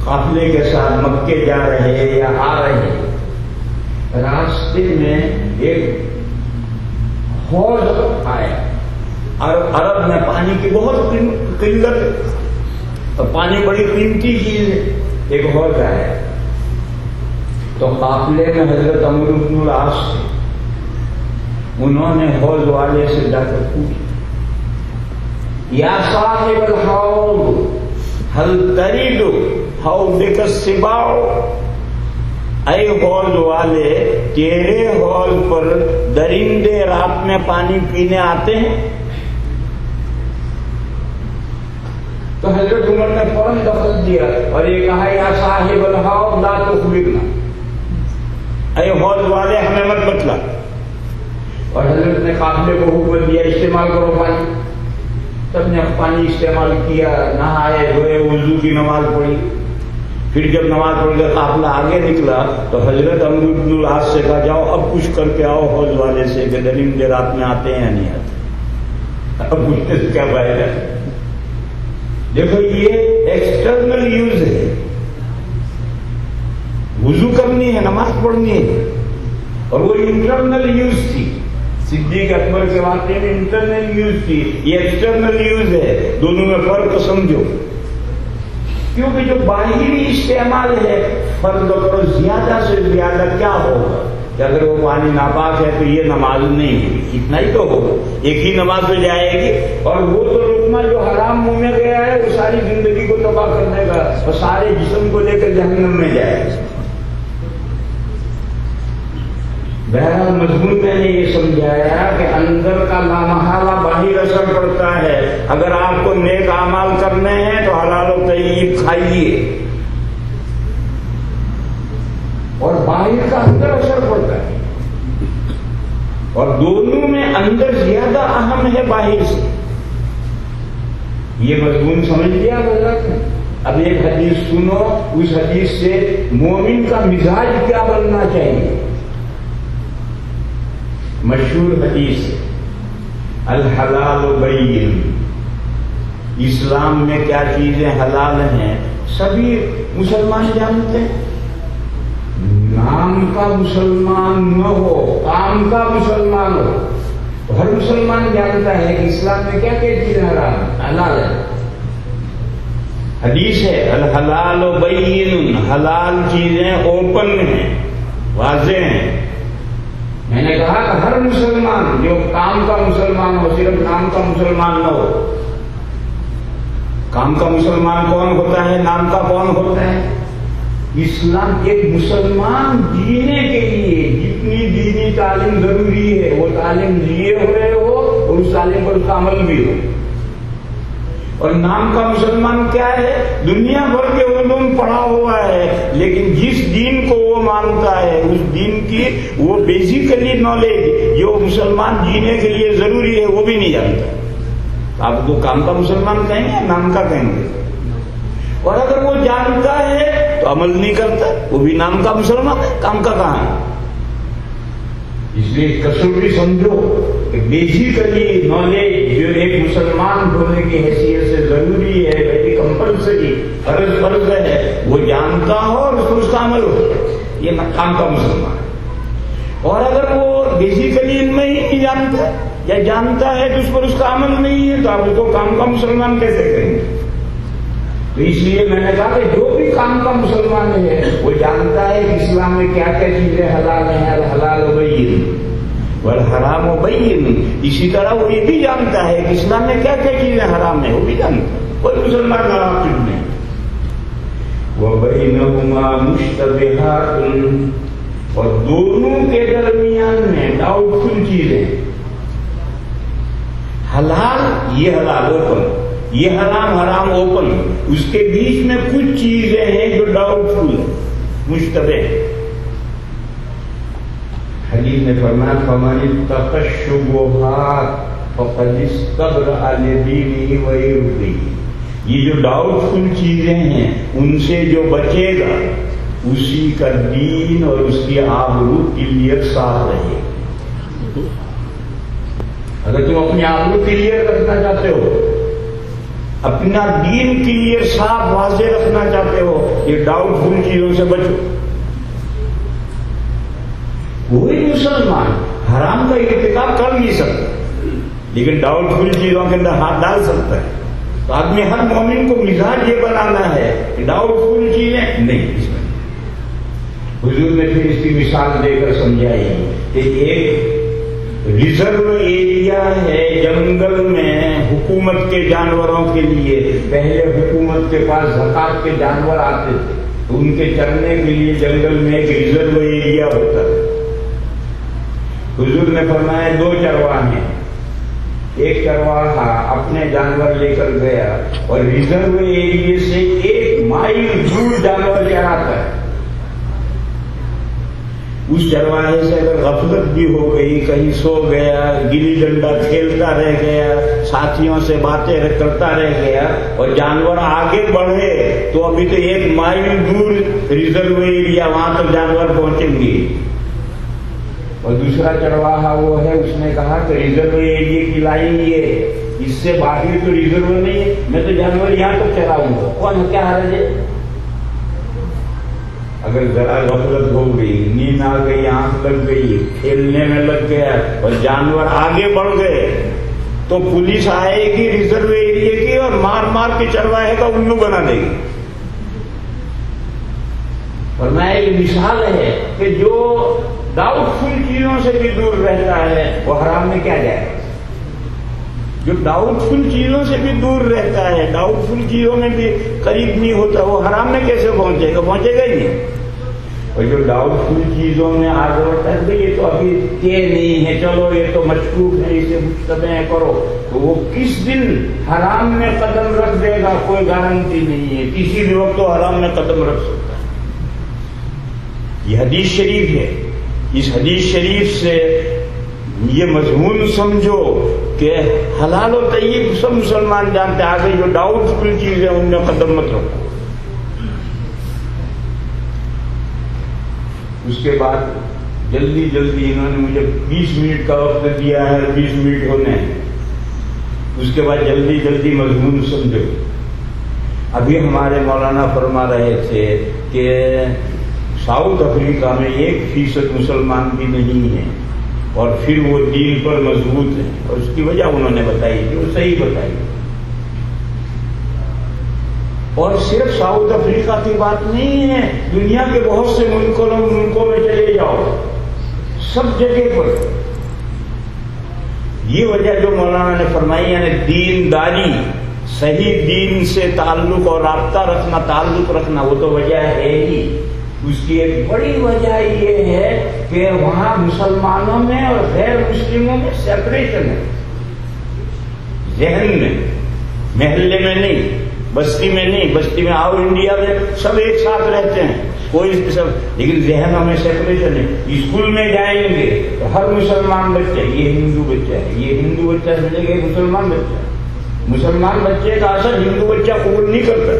Speaker 2: قافلے کے ساتھ مکے جا رہے ہیں یا آ رہے ہیں، راستے میں ایک حوض آیا، اور عرب میں پانی کی بہت قلت ہے، اور پانی بڑی قیمتی چیز ہے، ایک حوض آیا، تو قافلے میں حضرت عمرو بن العاص تھے، انہوں نے حوض والے سے جا کر پوچھا، یا صاحب الحوض هل تريد حوضك السباع، اے حوض والے تیرے حوض پر درندے رات میں پانی پینے آتے ہیں؟ تو حضرت عمر نے فوراً دخل دیا اور یہ کہا، یا صاحب الحوض لا تخبرنا، اے حوض والے ہمیں مت بتلا۔ اور حضرت نے قافلے کو حکم دیا، استعمال کرو پانی۔ سب نے پانی استعمال کیا، نہائے دھوئے، وضو کی نماز پڑھی، پھر جب نماز پڑھ کے قافلہ آگے نکلا تو حضرت عمرو بن العاص سے کہا، جاؤ اب پوچھ کر کے آؤ حوض والے سے کہ درندے رات میں آتے ہیں یا نہیں آتے۔ اب پوچھنے سے کیا فائدہ ہے؟ دیکھو یہ ایکسٹرنل یوز ہے، وضو کرنی ہے، نماز پڑھنی ہے، اور وہ انٹرنل یوز تھی۔ صدیق اکبر کے واقعے میں انٹرنل یوز تھی، یہ ایکسٹرنل یوز ہے، دونوں میں فرق سمجھو۔ کیونکہ جو باہری استعمال ہے، فرض کرو زیادہ سے زیادہ کیا ہوگا کہ اگر وہ پانی ناپاک ہے تو یہ نماز نہیں ہے، اتنا ہی تو ہوگا، ایک ہی نماز ہو جائے گی، اور وہ تو لقمہ جو حرام منہ میں گیا ہے وہ ساری زندگی کو تباہ کرنے کا اور سارے جسم کو لے کر جہنم میں جائے گا۔ بہرحال مضمون میں نے یہ سمجھایا کہ اندر کا لامحالہ باہر اثر پڑتا ہے۔ اگر آپ کو نیک اعمال کرنے ہیں تو حلال و طیب کھائیے، اور باہر کا اندر اثر پڑتا ہے، اور دونوں میں اندر زیادہ اہم ہے باہر سے۔ یہ مضمون سمجھ لیا حضرت؟ اب ایک حدیث سنو، اس حدیث سے مومن کا مزاج کیا بننا چاہیے۔ مشہور حدیث الحلال بین، اسلام میں کیا چیزیں حلال ہیں سبھی مسلمان جانتے ہیں، نام کا مسلمان نہ ہو، کام کا مسلمان ہو، ہر مسلمان جانتا ہے کہ اسلام میں کیا کیا چیزیں حرام ہے، حلال ہے۔ حدیث ہے الحلال بین، حلال چیزیں اوپن ہیں، واضح ہیں۔ میں نے کہا کہ ہر مسلمان جو کام کا مسلمان ہو، صرف نام کا مسلمان نہ ہو۔ کام کا مسلمان کون ہوتا ہے، نام کا کون ہوتا ہے؟ اسلام ایک مسلمان جینے کے لیے جتنی دینی تعلیم ضروری ہے وہ تعلیم لیے ہوئے ہو اور اس تعلیم پر اس کا عمل بھی ہو۔ اور نام کا مسلمان کیا ہے؟ دنیا بھر کے علوم پڑھا ہوا ہے لیکن جس دین کو وہ مانتا ہے اس دین کی وہ بیسیکلی نالج جو مسلمان جینے کے لیے ضروری ہے وہ بھی نہیں جانتا۔ آپ تو کام کا مسلمان کہیں گے، نام کا کہیں گے۔ اور اگر وہ جانتا ہے تو عمل نہیں کرتا، وہ بھی نام کا مسلمان ہے، کام کا کہاں ہے؟ اس لیے کسوٹی سمجھو کہ بیسیکلی نالج جو ایک مسلمان ہونے کی حیثیت سے ضروری ہے، ویری کمپلسری، فرض ہے، وہ جانتا ہو اور اس کا عمل ہو، یہ کام کا مسلمان ہے۔ اور اگر وہ بیسیکلی ان میں ہی نہیں جانتا یا جانتا ہے تو اس پر اس کا عمل نہیں ہے تو آپ اس کو کام کا مسلمان کیسے کہیں گے؟ تو اس لیے میں نے کہا کہ جو بھی کام کا مسلمان ہے وہ جانتا ہے کہ اسلام میں کیا کیا چیزیں حلال ہیں، الحلال بین والحرام بین۔ اسی طرح وہ یہ بھی جانتا ہے کہ اسلام میں کیا کیا چیزیں حرام ہیں، وہ بھی جانتا ہے، کوئی مسلمان ناواقف نہیں۔ وَبَيْنَهُمَا مُشْتَبِهَاتٌ، اور دونوں کے درمیان میں ڈاؤٹ فل چیزیں، حلال یہ حلال اوپن، یہ حرام حرام اوپن، اس کے بیچ میں کچھ چیزیں ہیں جو ڈاؤٹ فل مشتبہ۔ حدیث نے فرمایا فَمَنِ اتَّقَى الشُّبُهَاتِ فَقَدِ اسْتَبْرَأَ لِدِينِهِ وَعِرْضِهِ۔ یہ جو ڈاؤٹ فل چیزیں ہیں ان سے جو بچے گا اسی کا دین اور اس کی آبرو کلیئر صاف رہے۔ اگر تم اپنی آبرو کلیئر رکھنا چاہتے ہو، اپنا دین کلیئر صاف واضح رکھنا چاہتے ہو، یہ ڈاؤٹ فل چیزوں سے بچو۔ کوئی مسلمان حرام کا ارتکاب کر نہیں سکتا لیکن ڈاؤٹ فل چیزوں کے اندر ہاتھ ڈال سکتا ہے۔ تو آدمی ہر مومن کو مزاج یہ بنانا ہے کہ ڈاؤٹ فل چیزیں نہیں اس میں۔ حضور نے پھر اس کی مثال دے کر سمجھائی کہ ایک ریزرو ایریا ہے جنگل میں حکومت کے جانوروں کے لیے۔ پہلے حکومت کے پاس زکات کے جانور آتے تھے تو ان کے چرنے کے لیے جنگل میں ایک ریزرو ایریا ہوتا ہے۔ حضور نے فرمایا دو چرواہے ہیں، ایک چرواہا اپنے جانور لے کر گیا اور ریزرو ایریا سے 1 مائل دور جانور چراتا ہے۔ اس چرواہے سے اگر غفلت بھی ہو گئی، کہیں سو گیا، گلی ڈنڈا کھیلتا رہ گیا، ساتھیوں سے باتیں کرتا رہ گیا اور جانور آگے بڑھے تو ابھی تو 1 مائل دور ریزرو ایریا، وہاں تک جانور پہنچیں گے۔ اور دوسرا چرواہا وہ ہے، اس نے کہا کہ ریزرو ایریا کی لائن یہ ہے، اس سے باقی تو ریزرو نہیں ہے، میں تو جانور یہاں تک چراؤں گا، کون کیا حرج ہے؟ اگر ذرا غفلت ہو گئی، نیند آ گئی، آنکھ لگ گئی، کھیلنے میں لگ گیا اور جانور آگے بڑھ گئے تو پولیس آئے گی ریزرو ایریا کی اور مار مار کے چرواہے کا الو بنا دے گی۔ فرمایا یہ مثال ہے کہ جو ڈاؤٹ فل چیزوں سے بھی دور رہتا ہے وہ حرام میں کیا جائے گا۔ جو ڈاؤٹ فل چیزوں سے بھی دور رہتا ہے، ڈاؤٹ فل چیزوں میں بھی قریب نہیں ہوتا، وہ حرام میں کیسے پہنچے گا؟ پہنچے گا ہی نہیں۔ اور جو ڈاؤٹ فل چیزوں میں آگے بڑھتا ہے یہ تو ابھی یہ نہیں ہے، چلو یہ تو مشکوک ہے، اسے مشتبہ کرو، تو وہ کس دن حرام میں قدم رکھ دے گا کوئی گارنٹی نہیں ہے، کسی بھی وقت تو حرام میں قدم رکھ سکتا ہے۔ یہ حدیث شریف ہے، اس حدیث شریف سے یہ مضمون سمجھو کہ حلال و طیب سب مسلمان جانتے ہیں، آگے جو ڈاؤٹ فل چیز ہے ان میں قدم مت رکھو۔ اس کے بعد جلدی جلدی انہوں نے مجھے 20 منٹ کا وقت دیا ہے، 20 منٹ ہونے، اس کے بعد جلدی جلدی مضمون سمجھو۔ ابھی ہمارے مولانا فرما رہے تھے کہ ساؤتھ افریقہ میں 1% مسلمان بھی نہیں ہے، اور پھر وہ دین پر مضبوط ہیں، اور اس کی وجہ انہوں نے بتائی کہ وہ صحیح بتائی. اور صرف ساؤتھ افریقہ کی بات نہیں ہے، دنیا کے بہت سے ملکوں میں چلے جاؤ، سب جگہ پر یہ وجہ جو مولانا نے فرمائی یعنی دینداری، صحیح دین سے تعلق اور رابطہ رکھنا، تعلق رکھنا، وہ تو وجہ ہے ہی. اس کی ایک بڑی وجہ یہ ہے کہ وہاں مسلمانوں میں اور غیر مسلموں میں سیپریشن ہے، ذہن میں، محلے میں نہیں، بستی میں نہیں. بستی میں آؤ انڈیا میں سب ایک ساتھ رہتے ہیں، کوئی سب، لیکن ذہنوں میں سیپریشن ہے. اسکول میں جائیں گے تو ہر مسلمان بچہ یہ ہندو بچہ ہے، یہ ہندو بچہ سے ملے گا مسلمان بچہ ہے. مسلمان بچے کا اثر ہندو بچہ قبول نہیں کرتا،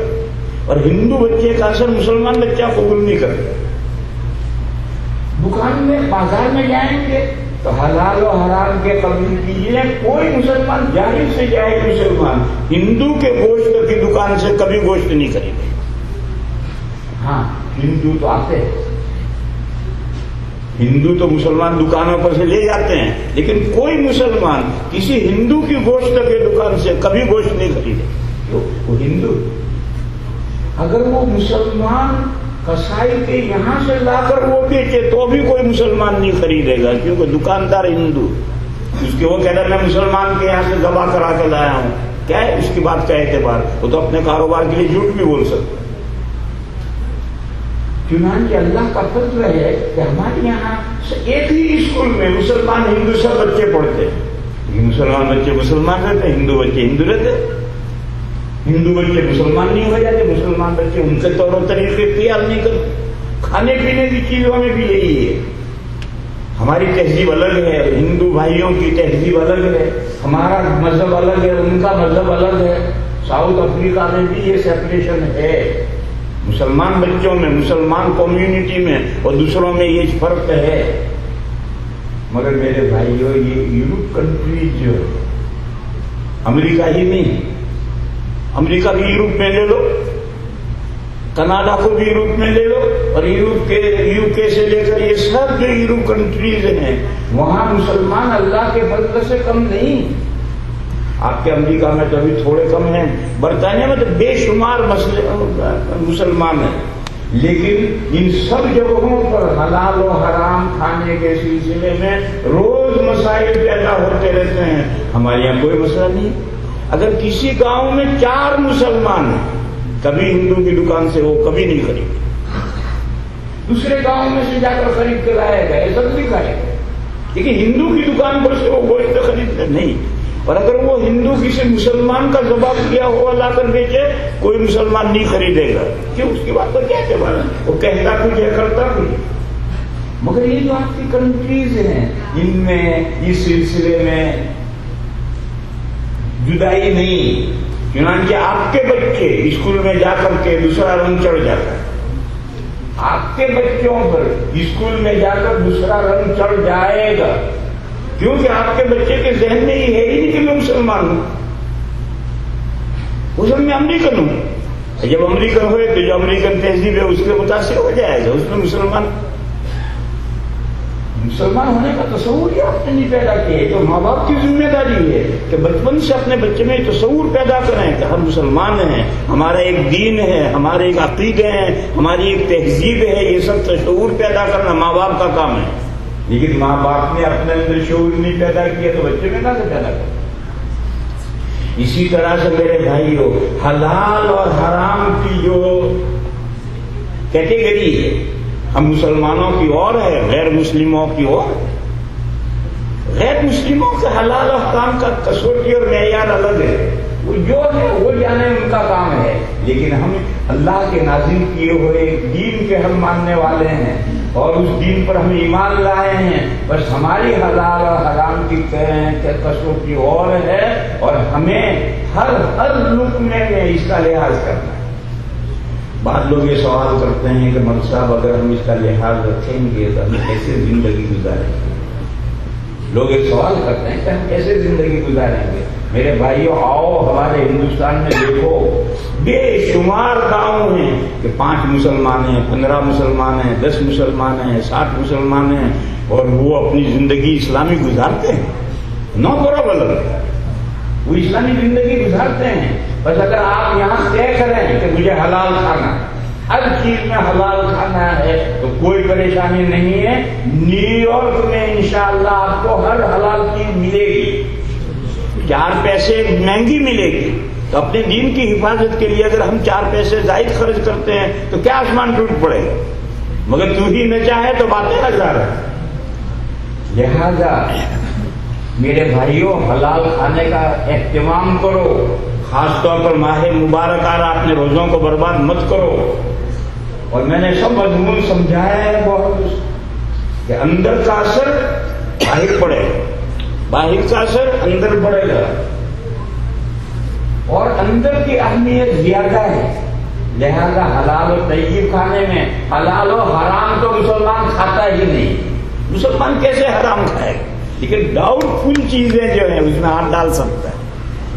Speaker 2: اور ہندو بچے کا اثر مسلمان بچہ قبول نہیں کرتا. دکان میں بازار میں جائیں گے تو حلال و حرام کے قبول کیجیے. کوئی مسلمان جاہل سے جائے مسلمان ہندو کے گوشت کی دکان سے کبھی گوشت نہیں خریدے. ہاں ہندو تو آتے ہیں، ہندو تو مسلمان دکانوں پر سے لے جاتے ہیں، لیکن کوئی مسلمان کسی ہندو کی گوشت کے دکان سے کبھی گوشت نہیں خریدے. وہ ہندو، اگر وہ مسلمان کسائی کے یہاں سے لا کر وہ بیچے تو بھی کوئی مسلمان نہیں خریدے گا، کیونکہ دکاندار ہندو. اس کے وہ کہتا ہے میں مسلمان کے یہاں سے ذبح کرا کے لایا ہوں، کیا ہے اس کی بات کا اعتبار؟ وہ تو اپنے کاروبار کے لیے جھوٹ بھی بول سکتا ہے. چنانچہ اللہ کا فضل ہے کہ ہمارے یہاں ایک ہی اسکول میں مسلمان ہندو سب بچے پڑھتے ہیں. مسلمان بچے مسلمان رہتے، ہندو بچے ہندو رہتے. ہندو بچے مسلمان نہیں ہو جاتے، مسلمان بچے ان کے طور و طریقے اختیار نہیں کرتے. کھانے پینے کی چیزوں میں بھی یہی ہے. ہماری تہذیب الگ ہے، ہندو بھائیوں کی تہذیب الگ ہے، ہمارا مذہب الگ ہے، ان کا مذہب الگ ہے. ساؤتھ افریقہ میں بھی یہ سیپریشن ہے، مسلمان بچوں میں، مسلمان کمیونٹی میں اور دوسروں میں یہ فرق ہے. مگر میرے بھائیوں یہ یورپ کنٹریز جو امریکہ ہی نہیں، امریکہ بھی یورپ میں لے لو، کینیڈا کو بھی یورپ میں لے لو، اور یورپ کے یو کے سے لے کر یہ سب جو یورپ کنٹریز ہیں وہاں مسلمان اللہ کے فضل سے کم نہیں. آپ کے امریکہ میں تو ابھی تھوڑے کم ہیں، برطانیہ میں تو بے شمار مسلمان ہیں، لیکن ان سب جگہوں پر حلال و حرام کھانے کے سلسلے میں روز مسائل پیدا ہوتے رہتے ہیں. ہمارے یہاں کوئی مسئلہ نہیں. اگر کسی گاؤں میں 4 مسلمان ہیں کبھی ہندو کی دکان سے وہ کبھی نہیں خریدے، دوسرے گاؤں میں سے جا کر خرید کے لائے گا، یہ سب بھی کھائے گا، لیکن ہندو کی دکان پر سے وہ گوشت خریدتے نہیں. اور اگر وہ ہندو کسی مسلمان کا ذبح کیا ہوا لا کر بیچے کوئی مسلمان نہیں خریدے گا. کیوں؟ اس کی بات پر کیا اعتبار ہے؟ وہ کہتا کچھ ہے کرتا کچھ ہے. مگر یہ جو آپ کی کنٹریز ہیں ان میں اس سلسلے میں جدائی نہیں. چنانچہ آپ کے بچے اسکول میں جا کر کے دوسرا رنگ چڑھ جاتا ہے، آپ کے بچوں پر اسکول میں جا کر دوسرا رنگ چڑھ جائے گا، کیونکہ آپ کے بچے کے ذہن میں یہ ہے ہی نہیں کہ میں مسلمان ہوں، اس میں میں امریکن ہوں. جب امریکن ہوئے تو جو امریکن تہذیب ہے اس کے متاثر ہو جائے گا، اس میں مسلمان ہونے کا تصور ہی آپ نے نہیں پیدا کیا ہے. تو ماں باپ کی ذمہ داری ہے کہ بچپن سے اپنے بچے میں تصور پیدا کریں کہ ہم مسلمان ہیں، ہمارا ایک دین ہے، ہمارے ایک عقیدے ہیں، ہماری ایک تہذیب ہے. یہ سب تصور پیدا کرنا ماں باپ کا کام ہے. لیکن ماں باپ نے اپنے اندر شعور نہیں پیدا کیا تو بچے میں کہاں سے پیدا کریں؟ اسی طرح سے میرے بھائیوں حلال اور حرام کی جو کیٹیگری ہے ہم مسلمانوں کی اور ہے، غیر مسلموں کی اور. غیر مسلموں کے حلال و حرام کا کسوٹی اور معیار الگ ہے، وہ جو ہے وہ جانے ان کا کام ہے. لیکن ہم اللہ کے نازل کیے ہوئے دین کے ہم ماننے والے ہیں اور اس دین پر ہم ایمان لائے ہیں. بس ہماری حلال اور حرام کی کسوٹی اور ہے اور ہمیں ہر لقمے میں اس کا لحاظ کرنا ہے. بعض لوگ یہ سوال کرتے ہیں کہ مولوی صاحب اگر ہم اس کا لحاظ رکھیں گے تو ہم کیسے زندگی گزاریں گے؟ لوگ یہ سوال کرتے ہیں کہ ہم کیسے زندگی گزاریں گے؟ میرے بھائیوں آؤ ہمارے ہندوستان میں دیکھو بے شمار گاؤں ہیں کہ 5 مسلمان ہیں، 15 مسلمان ہیں، 10 مسلمان ہیں، 60 مسلمان ہیں، اور وہ اپنی زندگی اسلامی گزارتے ہیں. نو پرابلم، وہ اسلامی زندگی گزارتے ہیں. بس اگر آپ یہاں طے کریں کہ مجھے حلال کھانا، ہر چیز میں حلال کھانا ہے، تو کوئی پریشانی نہیں ہے. نیو یارک میں انشاءاللہ آپ کو ہر حلال چیز ملے گی، 4 پیسے مہنگی ملے گی. تو اپنے دین کی حفاظت کے لیے اگر ہم 4 پیسے زائد خرچ کرتے ہیں تو کیا آسمان ٹوٹ پڑے گا؟ مگر تو ہی نہ چاہے تو باتیں ہزار ہیں. لہذا میرے بھائیوں حلال کھانے کا اہتمام کرو، خاص طور پر ماہ مبارک آ رہا، اپنے روزوں کو برباد مت کرو. اور میں نے سب مضمون سمجھایا ہے بہت کہ اندر کا اثر باہر پڑے گا، باہر کا اثر اندر پڑے گا، اور اندر کی اہمیت زیادہ ہے. لہذا حلال و طیب کھانے میں، حلال و حرام تو مسلمان کھاتا ہی نہیں. مسلمان کیسے حرام کھائے گا؟ لیکن ڈاؤٹ فل چیزیں جو ہیں اس میں ہاتھ ڈال سکتا ہے.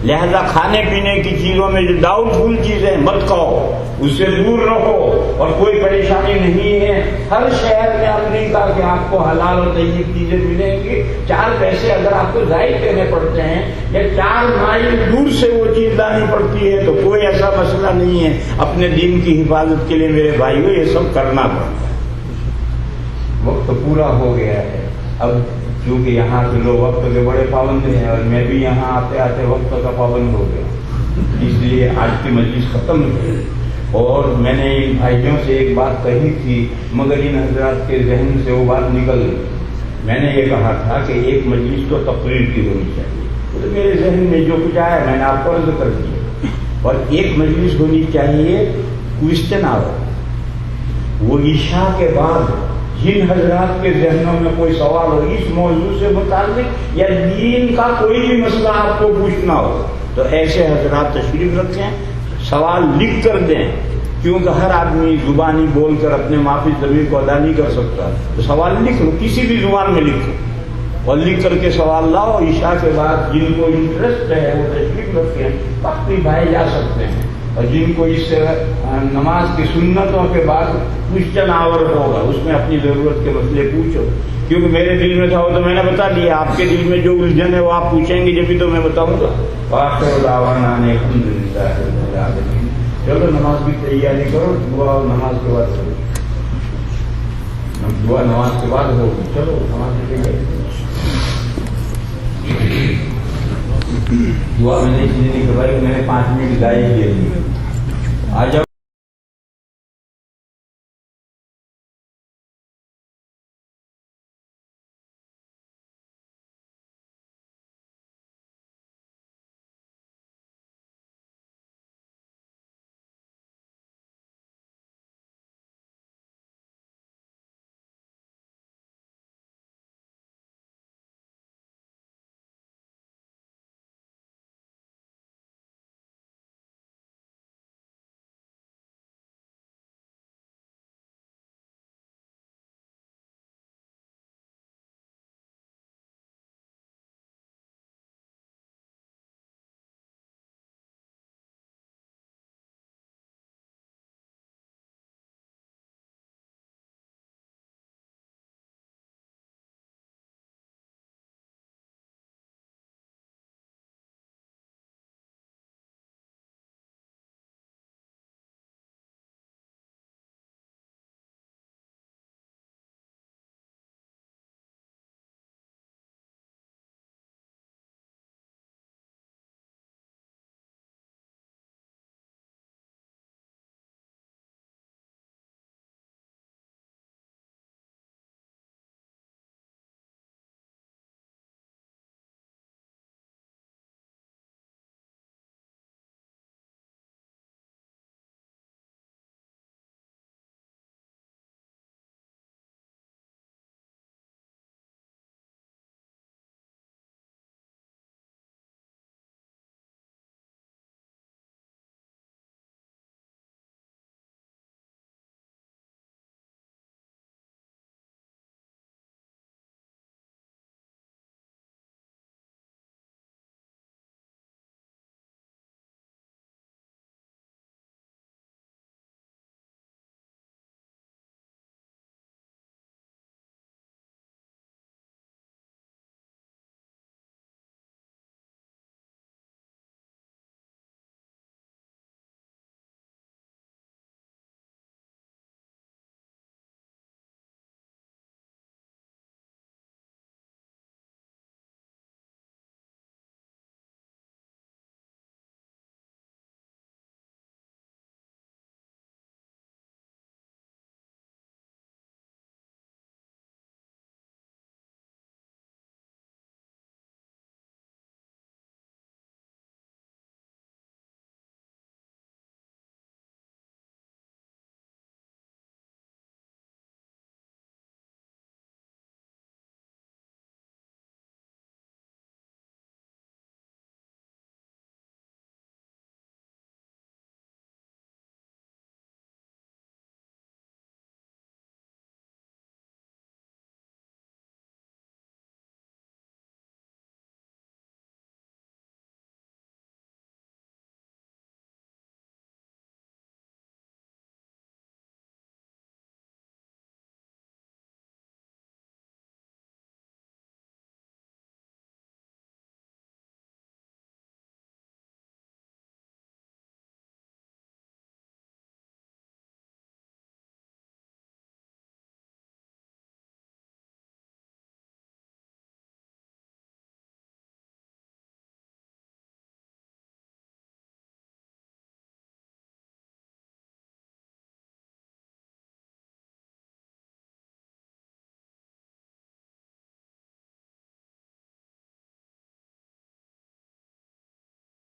Speaker 2: لہذا کھانے پینے کی چیزوں میں جو ڈاؤٹ فل چیزیں مت کھاؤ، اس سے دور رہو. اور کوئی پریشانی نہیں ہے، ہر شہر میں امریکہ کے آپ کو حلال و طیب چیزیں ملیں گی. 4 پیسے اگر آپ کو زائد دینے پڑتے ہیں یا 4 مائل دور سے وہ چیز لانی پڑتی ہے تو کوئی ایسا مسئلہ نہیں ہے. اپنے دین کی حفاظت کے لیے میرے بھائیوں یہ سب کرنا پڑتا ہے. وقت پورا ہو گیا ہے. اب کیونکہ یہاں کے لوگ وقت کے بڑے پابند ہیں، اور میں بھی یہاں آتے آتے وقت کا پابند ہو گیا، اس لیے آج کی مجلس ختم ہوئی. اور میں نے ان بھائیوں سے ایک بات کہی تھی، مگر ان حضرات کے ذہن سے وہ بات نکل گئی. میں نے یہ کہا تھا کہ ایک مجلس تو تقریر کی ہونی چاہیے، تو میرے ذہن میں جو کچھ آیا میں نے آپ کو عرض کر دیا. اور ایک مجلس ہونی چاہیے کوئسچن آور، وہ عشاء کے بعد جن حضرات کے ذہنوں میں کوئی سوال ہو اس موضوع سے متعلق یا دین کا کوئی بھی مسئلہ آپ کو پوچھنا ہو تو ایسے حضرات تشریف رکھیں، سوال لکھ کر دیں، کیونکہ ہر آدمی زبانی بول کر اپنے معافی ضمیر کو ادا نہیں کر سکتا. تو سوال لکھ لو، کسی بھی زبان میں لکھو اور لکھ کر کے سوال لاؤ. عشاء کے بعد جن کو انٹرسٹ ہے وہ تشریف رکھیں، وقت بھی بھائے جا سکتے ہیں. اور جن کو اس نماز کی سنتوں کے بعد کوئسچن آور ہوگا اس میں اپنی ضرورت کے مسئلے پوچھو. کیونکہ میرے دل میں تھا وہ تو میں نے بتا دیا، آپ کے دل میں جو الجھن ہے وہ آپ پوچھیں گے جبھی تو میں بتاؤں گا. آخر دعوانا الحمدللہ رب العالمین. چلو نماز کی تیاری کرو، دعا نماز کے بعد کرو، دعا نماز کے بعد ہوگی. چلو نماز کی تیاری دعا میں نے اس لیے نہیں کروائی، میں نے 5 منٹ گائے کیے. آ جاؤ.